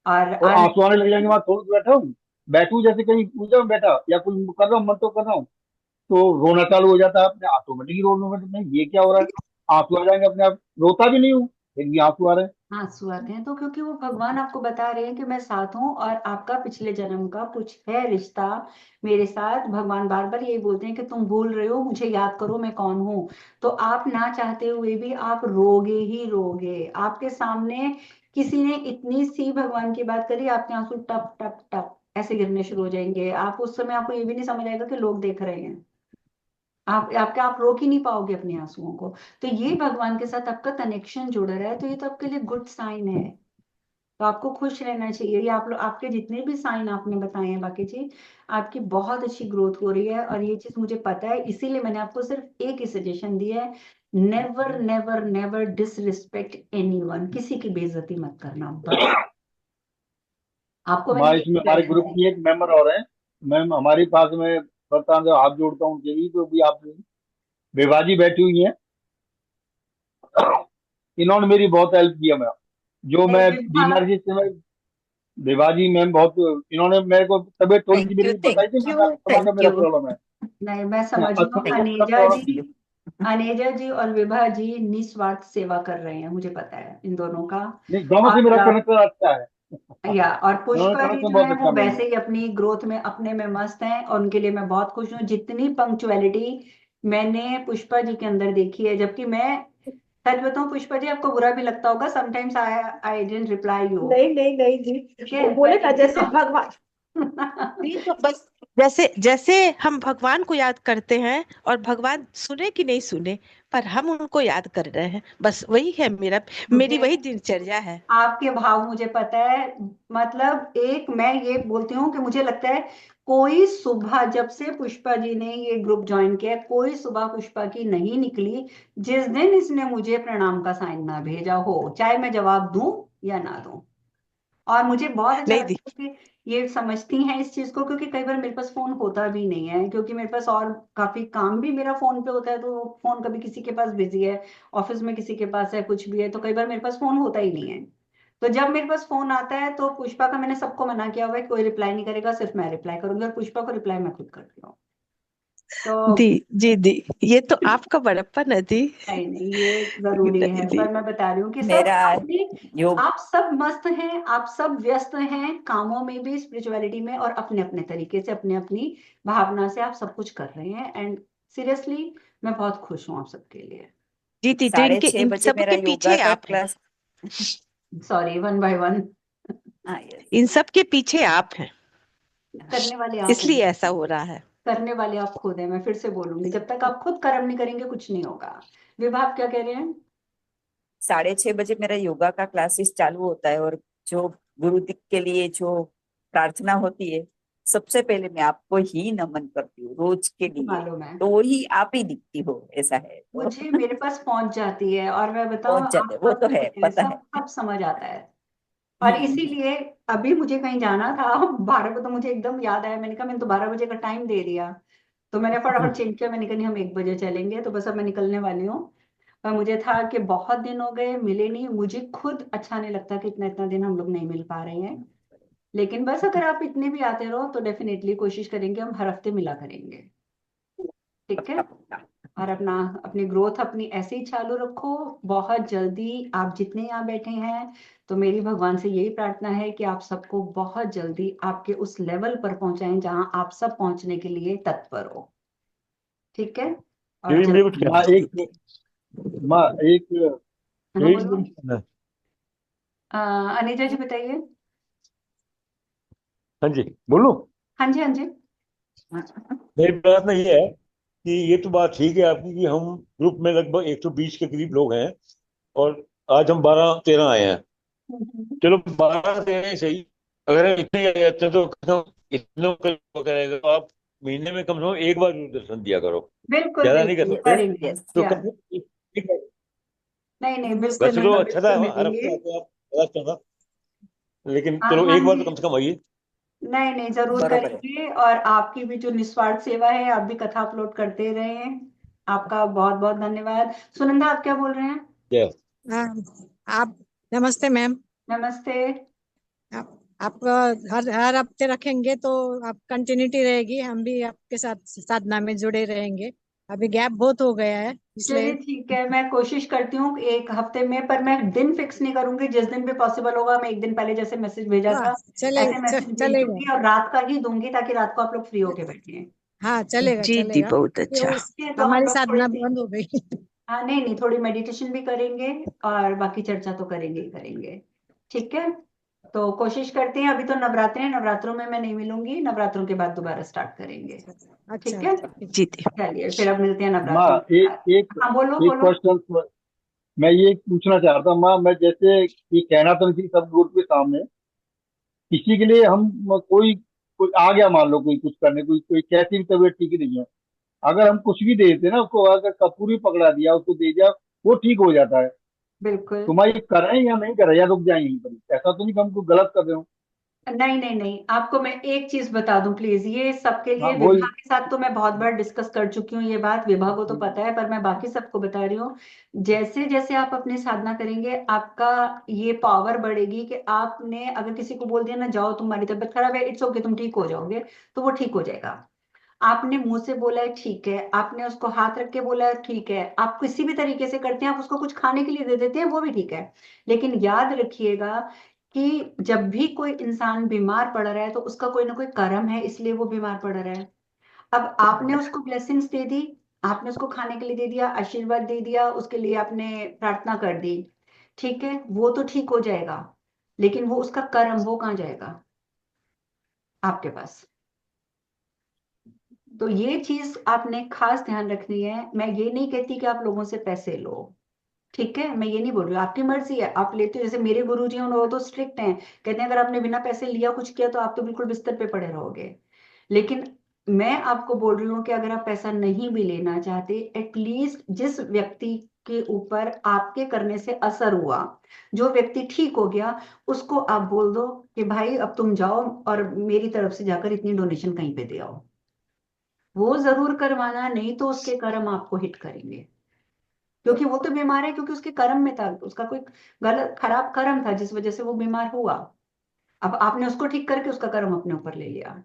और और आई एम, आंसू आने लग जाएंगे, वहां थोड़ा बैठा हूँ, बैठू जैसे कहीं पूजा में बैठा या कुछ कर रहा हूँ, मन तो कर रहा हूँ, तो रोना चालू हो जाता है अपने ऑटोमेटिक, रोना में ये क्या हो रहा है, आंसू आ जाएंगे अपने आप, रोता भी नहीं हूँ फिर भी आंसू आ रहे हैं। आंसू आते हैं तो क्योंकि वो भगवान आपको बता रहे हैं कि मैं साथ हूँ, और आपका पिछले जन्म का कुछ है रिश्ता मेरे साथ। भगवान बार बार यही बोलते हैं कि तुम भूल रहे हो, मुझे याद करो मैं कौन हूँ। तो आप ना चाहते हुए भी आप रोगे ही रोगे। आपके सामने किसी ने इतनी सी भगवान की बात करी, आपके आंसू टप टप टप ऐसे गिरने शुरू हो जाएंगे। आप उस समय, आपको ये भी नहीं समझ आएगा कि लोग देख रहे हैं। आप रोक ही नहीं पाओगे अपने आंसुओं को। तो ये भगवान के साथ आपका कनेक्शन जुड़ रहा है, तो ये तो आपके लिए गुड साइन है। तो आपको खुश रहना चाहिए। ये आप लोग, आपके जितने भी साइन आपने बताए हैं बाकी चीज, आपकी बहुत अच्छी ग्रोथ हो रही है, और ये चीज मुझे पता है, इसीलिए मैंने आपको सिर्फ एक ही सजेशन दिया है, never never never disrespect anyone, किसी की बेइज्जती मत करना बस। आपको मैंने हमारे यही इसमें हमारे गाइडेंस ग्रुप दी। की एक मेंबर और है, मैम हमारे पास में, बता दो हाथ जोड़ता हूँ उनके लिए, तो भी आप बेबाजी बैठी हुई हैं, इन्होंने मेरी बहुत हेल्प किया। मैं जो नहीं मैं विभा, बीमार, जिस समय देवाजी मैम बहुत, इन्होंने मेरे को तबीयत थोड़ी सी थैंक मेरी यू, बताई थी, थैंक मैंने यू, तुम्हारा थैंक मेरा यू, प्रॉब्लम है। नहीं मैं समझ रही हूँ, अच्छा सब अनेजा प्रॉब्लम। थैंक जी, यू। अनेजा जी और विभा जी निस्वार्थ सेवा कर रहे हैं, मुझे पता है इन दोनों का। नहीं, दोनों से मेरा और कनेक्शन अच्छा है। या और दोनों पुष्पा जी कनेक्शन जो बहुत है वो अच्छा मेरे वैसे में। ही अपनी ग्रोथ में अपने में मस्त हैं, और उनके लिए मैं बहुत खुश हूँ। जितनी पंक्चुअलिटी मैंने पुष्पा जी के अंदर देखी है, जबकि मैं सच बताऊं पुष्पा जी, आपको बुरा भी लगता होगा sometimes, I I didn't reply you. नहीं नहीं नहीं जी, ठीक वो है, मैं बोले ना लिखती जैसे तो भगवान, नहीं तो बस जैसे जैसे हम भगवान को याद करते हैं और भगवान सुने कि नहीं सुने, पर हम उनको याद कर रहे हैं, बस वही है मेरा, मेरी मुझे वही दिनचर्या है। आपके भाव मुझे पता है। मतलब एक मैं ये बोलती हूँ कि मुझे लगता है कोई सुबह, जब से पुष्पा जी ने ये ग्रुप ज्वाइन किया, कोई सुबह पुष्पा की नहीं निकली जिस दिन इसने मुझे प्रणाम का साइन ना भेजा हो, चाहे मैं जवाब दूं या ना दूं। और मुझे बहुत अच्छा नहीं लगता दी, है कि ये समझती हैं इस चीज को, क्योंकि कई बार मेरे पास फोन होता भी नहीं है, क्योंकि मेरे पास और काफी काम भी मेरा फोन पे होता है, तो फोन कभी किसी के पास बिजी है, ऑफिस में किसी के पास है, कुछ भी है, तो कई बार मेरे पास फोन होता ही नहीं है। तो जब मेरे पास फोन आता है तो पुष्पा का मैंने सबको मना किया हुआ है, कोई रिप्लाई नहीं करेगा, सिर्फ मैं रिप्लाई करूंगी, और पुष्पा को रिप्लाई मैं खुद करती हूँ। दी तो जी दी, ये तो आपका बड़प्पन है दी। नहीं नहीं, ये जरूरी नहीं है, दी, पर मैं बता रही हूँ कि सब मेरा अपने, योग, आप सब मस्त हैं, आप सब व्यस्त हैं कामों में भी, स्पिरिचुअलिटी में, और अपने अपने तरीके से, अपने अपनी भावना से आप सब कुछ कर रहे हैं। एंड सीरियसली मैं बहुत खुश हूँ आप सबके लिए। जी दी, तो साढ़े इनके छह इन बजे सब मेरा के योगा पीछे का आप हैं, class. Sorry, one by one. हाँ, यस। इन सब के पीछे आप हैं, करने वाले आप हैं, इसलिए ऐसा हो रहा है। करने वाले आप खुद हैं। मैं फिर से बोलूंगी, जब तक आप खुद कर्म नहीं करेंगे कुछ नहीं होगा। विभाग क्या कह रहे हैं? 6:30 बजे मेरा योगा का क्लासेस चालू होता है, और जो गुरु के लिए जो प्रार्थना होती है, सबसे पहले मैं आपको ही नमन करती हूँ रोज के लिए, मालूम है तो वही आप ही दिखती हो, ऐसा है तो मुझे, मेरे पास पहुंच जाती है। और मैं बताऊं, पहुंच जाते, आप वो सब तो है, ठीक है, पता है। सब सब समझ आता है। और हम्म। इसीलिए अभी मुझे कहीं जाना था 12 को, तो मुझे एकदम याद आया, मैंने कहा मैंने तो 12 बजे का टाइम दे दिया, तो मैंने फटाफट चेंज किया। मैंने कहा नहीं, हम 1 बजे चलेंगे, तो बस अब मैं निकलने वाली हूँ। पर मुझे था कि बहुत दिन हो गए मिले नहीं, मुझे खुद अच्छा नहीं लगता कि इतना इतना दिन हम लोग नहीं मिल पा रहे हैं। लेकिन बस अगर आप इतने भी आते रहो तो डेफिनेटली कोशिश करेंगे, हम हर हफ्ते मिला करेंगे। ठीक है। पक्का पक्का। और अपना, अपनी ग्रोथ अपनी ऐसे ही चालू रखो। बहुत जल्दी आप जितने यहाँ बैठे हैं, तो मेरी भगवान से यही प्रार्थना है कि आप सबको बहुत जल्दी आपके उस लेवल पर पहुंचाएं जहां आप सब पहुंचने के लिए तत्पर हो। ठीक है। और मुझे कुछ जल्दी। कहना माँ है। एक माँ एक हाँ मुझे बोलो। कुछ कहना है। अनिजा जी बताइए। हाँ जी, बोलूं? हाँ जी, हाँ जी। मेरी प्रार्थना ये है कि ये तो बात ठीक है आपकी कि हम ग्रुप में लगभग 120 के करीब लोग हैं, और आज हम 12-13 आए हैं। चलो 12-13 ही सही, अगर हम इतने ही अच्छे तो कम से कम इतने को करेगा, तो आप महीने में कम से कम एक बार जरूर दर्शन दिया करो। बिल्कुल ज्यादा नहीं कर बिल्कुल सकते, करेंगे यस। तो कम यार। से कम एक बार। नहीं नहीं, बिल्कुल वैसे तो मिलेंगे, अच्छा था बिल्कुल हर मिलेंगे। हफ्ते आते आप, बड़ा अच्छा था, लेकिन हाँ चलो हाँ एक बार जी। तो कम से कम आइए। नहीं नहीं, जरूर बरोबर है। करेंगे। और आपकी भी जो निस्वार्थ सेवा है, आप भी कथा अपलोड करते रहे हैं, आपका बहुत बहुत धन्यवाद। सुनंदा, आप क्या बोल रहे हैं? जय। हाँ, आप नमस्ते मैम। नमस्ते। आप हर हर हफ्ते रखेंगे तो आप कंटिन्यूटी रहेगी, हम भी आपके साथ साधना में जुड़े रहेंगे। अभी गैप बहुत हो गया है चलिए इसलिए। ठीक है, मैं कोशिश करती हूँ एक हफ्ते में, पर मैं दिन फिक्स नहीं करूंगी। जिस दिन भी पॉसिबल होगा, मैं एक दिन पहले जैसे मैसेज भेजा हाँ, था ऐसे मैसेज भेज चलेगा। दूंगी, और रात का ही दूंगी ताकि रात को आप लोग फ्री होके बैठिए। हाँ, चलेगा जी जी, चलेगा। बहुत ये अच्छा। उस ठीक है, तो हम हमारी लोग थोड़ी साधना सी, बंद हो गई। हाँ नहीं नहीं, थोड़ी मेडिटेशन भी करेंगे, और बाकी चर्चा तो करेंगे ही करेंगे। ठीक है। तो कोशिश करते हैं। अभी तो नवरात्रे हैं, नवरात्रों में मैं नहीं मिलूंगी, नवरात्रों के बाद दोबारा स्टार्ट करेंगे। अच्छा ठीक है। अच्छा। जी जी। चलिए, फिर अब मिलते हैं माँ नवरात्रों के बाद। एक हाँ बोलो एक बोलो। क्वेश्चन मैं ये पूछना चाह रहा था माँ। मैं जैसे ये कहना तो नहीं सब ग्रुप के सामने, किसी के लिए हम कोई कोई आ गया, मान लो कोई कुछ करने, कोई कोई कैसी भी तबीयत ठीक नहीं है, अगर हम कुछ भी दे देते ना उसको, अगर कपूर भी पकड़ा दिया उसको दे दिया, वो ठीक हो जाता है। बिल्कुल। तो मैं ये करें या नहीं करें, या रुक जाए यहीं पर? ऐसा तो नहीं कि हम कुछ गलत कर रहे हो? नहीं नहीं नहीं, आपको मैं एक चीज बता दूं प्लीज, ये सबके हाँ लिए, वही। विभा के साथ तो मैं बहुत बार डिस्कस कर चुकी हूँ ये बात, विभा को तो पता है, पर मैं बाकी सबको बता रही हूँ। जैसे जैसे आप अपनी साधना करेंगे, आपका ये पावर बढ़ेगी कि आपने अगर किसी को बोल दिया ना, जाओ तुम्हारी तबीयत खराब है, इट्स ओके, तुम ठीक हो जाओगे, तो वो ठीक हो जाएगा। आपने मुंह से बोला है, ठीक है, आपने उसको हाथ रख के बोला है, ठीक है, आप किसी भी तरीके से करते हैं, आप उसको कुछ खाने के लिए दे देते हैं, वो भी ठीक है। लेकिन याद रखिएगा कि जब भी कोई इंसान बीमार पड़ रहा है, तो उसका कोई ना कोई कर्म है, इसलिए वो बीमार पड़ रहा है। अब आपने उसको ब्लेसिंग्स दे दी, आपने उसको खाने के लिए दे दिया, आशीर्वाद दे दिया, उसके लिए आपने प्रार्थना कर दी, ठीक है, वो तो ठीक हो जाएगा। लेकिन वो उसका कर्म, वो कहाँ जाएगा? आपके पास। तो ये चीज आपने खास ध्यान रखनी है। मैं ये नहीं कहती कि आप लोगों से पैसे लो, ठीक है, मैं ये नहीं बोल रही हूँ, आपकी मर्जी है, आप लेते हो। जैसे मेरे गुरुजी हैं, वो तो स्ट्रिक्ट हैं, कहते हैं अगर आपने बिना पैसे लिया कुछ किया तो आप तो बिल्कुल बिस्तर पे पड़े रहोगे। लेकिन मैं आपको बोल रही हूँ कि अगर आप पैसा नहीं भी लेना चाहते, एटलीस्ट जिस व्यक्ति के ऊपर आपके करने से असर हुआ, जो व्यक्ति ठीक हो गया, उसको आप बोल दो कि भाई अब तुम जाओ और मेरी तरफ से जाकर इतनी डोनेशन कहीं पे दे आओ। वो जरूर करवाना, नहीं तो उसके कर्म आपको हिट करेंगे। क्योंकि वो तो बीमार है क्योंकि उसके कर्म में था, उसका कोई गलत खराब कर्म था जिस वजह से वो बीमार हुआ। अब आपने उसको ठीक करके उसका कर्म अपने ऊपर ले लिया।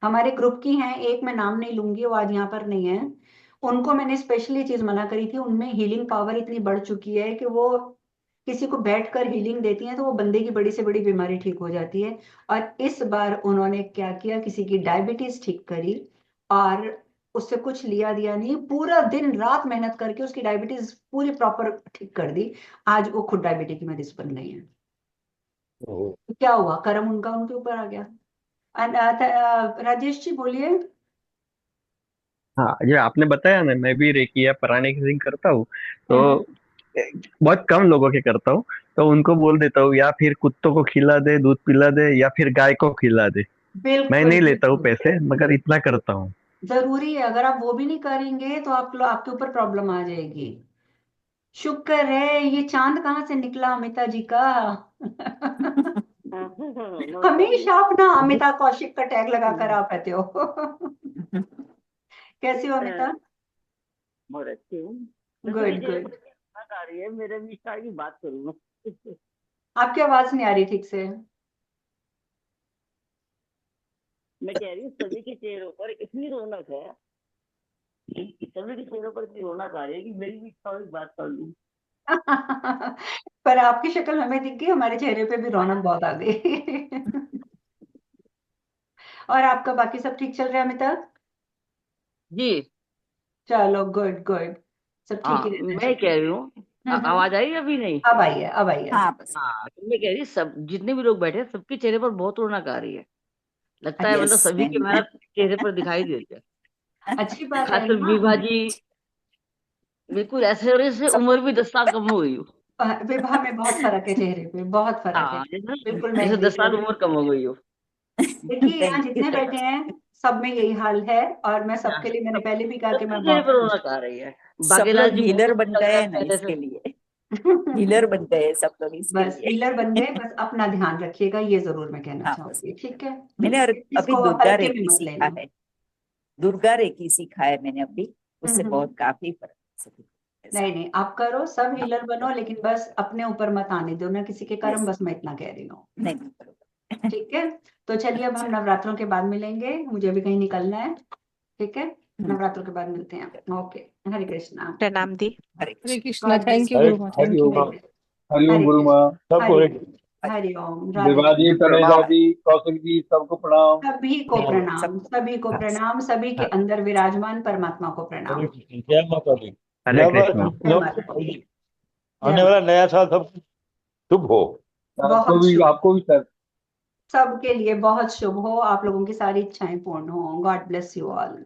हमारे ग्रुप की हैं एक, मैं नाम नहीं लूंगी, वो आज यहाँ पर नहीं है, उनको मैंने स्पेशली चीज मना करी थी। उनमें हीलिंग पावर इतनी बढ़ चुकी है कि वो किसी को बैठकर हीलिंग देती हैं, तो वो बंदे की बड़ी से बड़ी बीमारी ठीक हो जाती है। और इस बार उन्होंने क्या किया, किसी की डायबिटीज ठीक करी, और उससे कुछ लिया दिया नहीं, पूरा दिन रात मेहनत करके उसकी डायबिटीज पूरी प्रॉपर ठीक कर दी। आज वो खुद डायबिटीज की मरीज बन गई है। ओहो। तो क्या हुआ, कर्म उनका उनके ऊपर आ गया। राजेश जी बोलिए। हाँ, ये आपने बताया ना, मैं भी रेकी या प्राणिक हेलिंग करता हूँ, हम्म। तो बहुत कम लोगों के करता हूँ। तो उनको बोल देता हूँ या फिर कुत्तों को खिला दे, दूध पिला दे, या फिर गाय को खिला दे। मैं बिल्कुल नहीं लेता हूँ बिल्कुल पैसे, मगर इतना करता हूँ। जरूरी है। अगर आप वो भी नहीं करेंगे तो आपके ऊपर प्रॉब्लम आ जाएगी। शुक्र है ये चांद कहाँ से निकला अमिता जी का। हमेशा अपना अमिता कौशिक का टैग लगा कर आप रहते हो। कैसी हो अमिता? बहुत अच्छी हूँ। तो गुड मेरी गुड। बात आ रही है, मेरे विस्तार की बात करूँ मैं। आपकी आवाज नहीं आ रही ठीक से। मैं कह रही हूँ सभी के चेहरों पर इतनी रौनक है, सभी के चेहरों पर इतनी रौनक आ रही है कि मेरी भी इच्छा हुई बात कर लूँ। पर आपकी शक्ल हमें दिख गई, हमारे चेहरे पे भी रौनक बहुत आ गई। और आपका बाकी सब ठीक चल रहा है अमिता? जी चलो गुड गुड। सब ठीक ही हाँ, रहना मैं कह चाहिए। रही हूँ आवाज आई अभी नहीं? अब आई है अब आई है। हाँ बस। हाँ, तो मैं कह रही सब जितने भी लोग बैठे हैं सबके चेहरे पर बहुत रौनक आ रही है। लगता है यस मतलब सभी के मैंने मेहनत चेहरे पर दिखाई देती है। अच्छी बात है खासकर ना। विभा जी बिल्कुल ऐसे हो रही है जैसे सब उम्र भी 10 साल कम हो गई हो। विवाह में बहुत फर्क है, चेहरे पे बहुत फर्क है। हाँ, जैसे बिल्कुल मैं जैसे एग्री 10 साल कर रही उम्र हूँ। कम हो गई हो। देखिए यहाँ थैंक जितने यू। बैठे हैं सब में यही हाल है, और मैं हाँ, सबके लिए, मैंने पहले भी कहा कि सबके मैं चेहरे बहुत पर खुश रौनक आ रही है। सब बागेलाल लोग जी बहुत हीलर अच्छे बन लग गए रहे हैं हैं ना पहले इसके से। लिए। हीलर बन गए हैं सब लोग इसके बस लिए। हीलर बन गए, बस अपना ध्यान रखिएगा, ये जरूर मैं कहना हाँ बस। चाहूंगी। ठीक है। मैंने अभी इसको दुर्गा हल्के में रेकी मत सीखा लेना। है। दुर्गा रेकी सीखा है मैंने अभी, उससे हम्म। बहुत काफी फर्क ऐसा। नहीं नहीं आप करो, सब हाँ हीलर बनो, लेकिन बस अपने ऊपर मत आने दो ना किसी के कर्म, यस। बस मैं इतना कह रही हूँ। नहीं नहीं, बरोबर। ठीक है। तो चलिए अब हम अच्छा। नवरात्रों के बाद मिलेंगे, मुझे भी कहीं निकलना है। ठीक है। हम्म, नवरात्रों के बाद मिलते हैं। ओके। हरे कृष्णा। प्रणाम दी। Hare Hare Krishna. Krishna. God bless thank you Hare Guru Maa, Hari thank you. Om. Hari Om Hare Guru Maa. Krishna. सबको हरे हरे हरि ओम। राधे विभा जी, कृष्ण। तनेजा जी, कौशिक जी, सबको प्रणाम। सभी को सब। प्रणाम, सभी को हाँ प्रणाम, सभी के हाँ, अंदर विराजमान परमात्मा को हरे प्रणाम। कृष्ण। जय माता दी। हरे नव कृष्णा। जय नव माता दी। जय आने वाला माता। नया साल सब शुभ हो। बहुत शुभ। आपको भी सर। सबके लिए बहुत शुभ हो, आप लोगों की सारी इच्छाएं पूर्ण हो। God bless you all.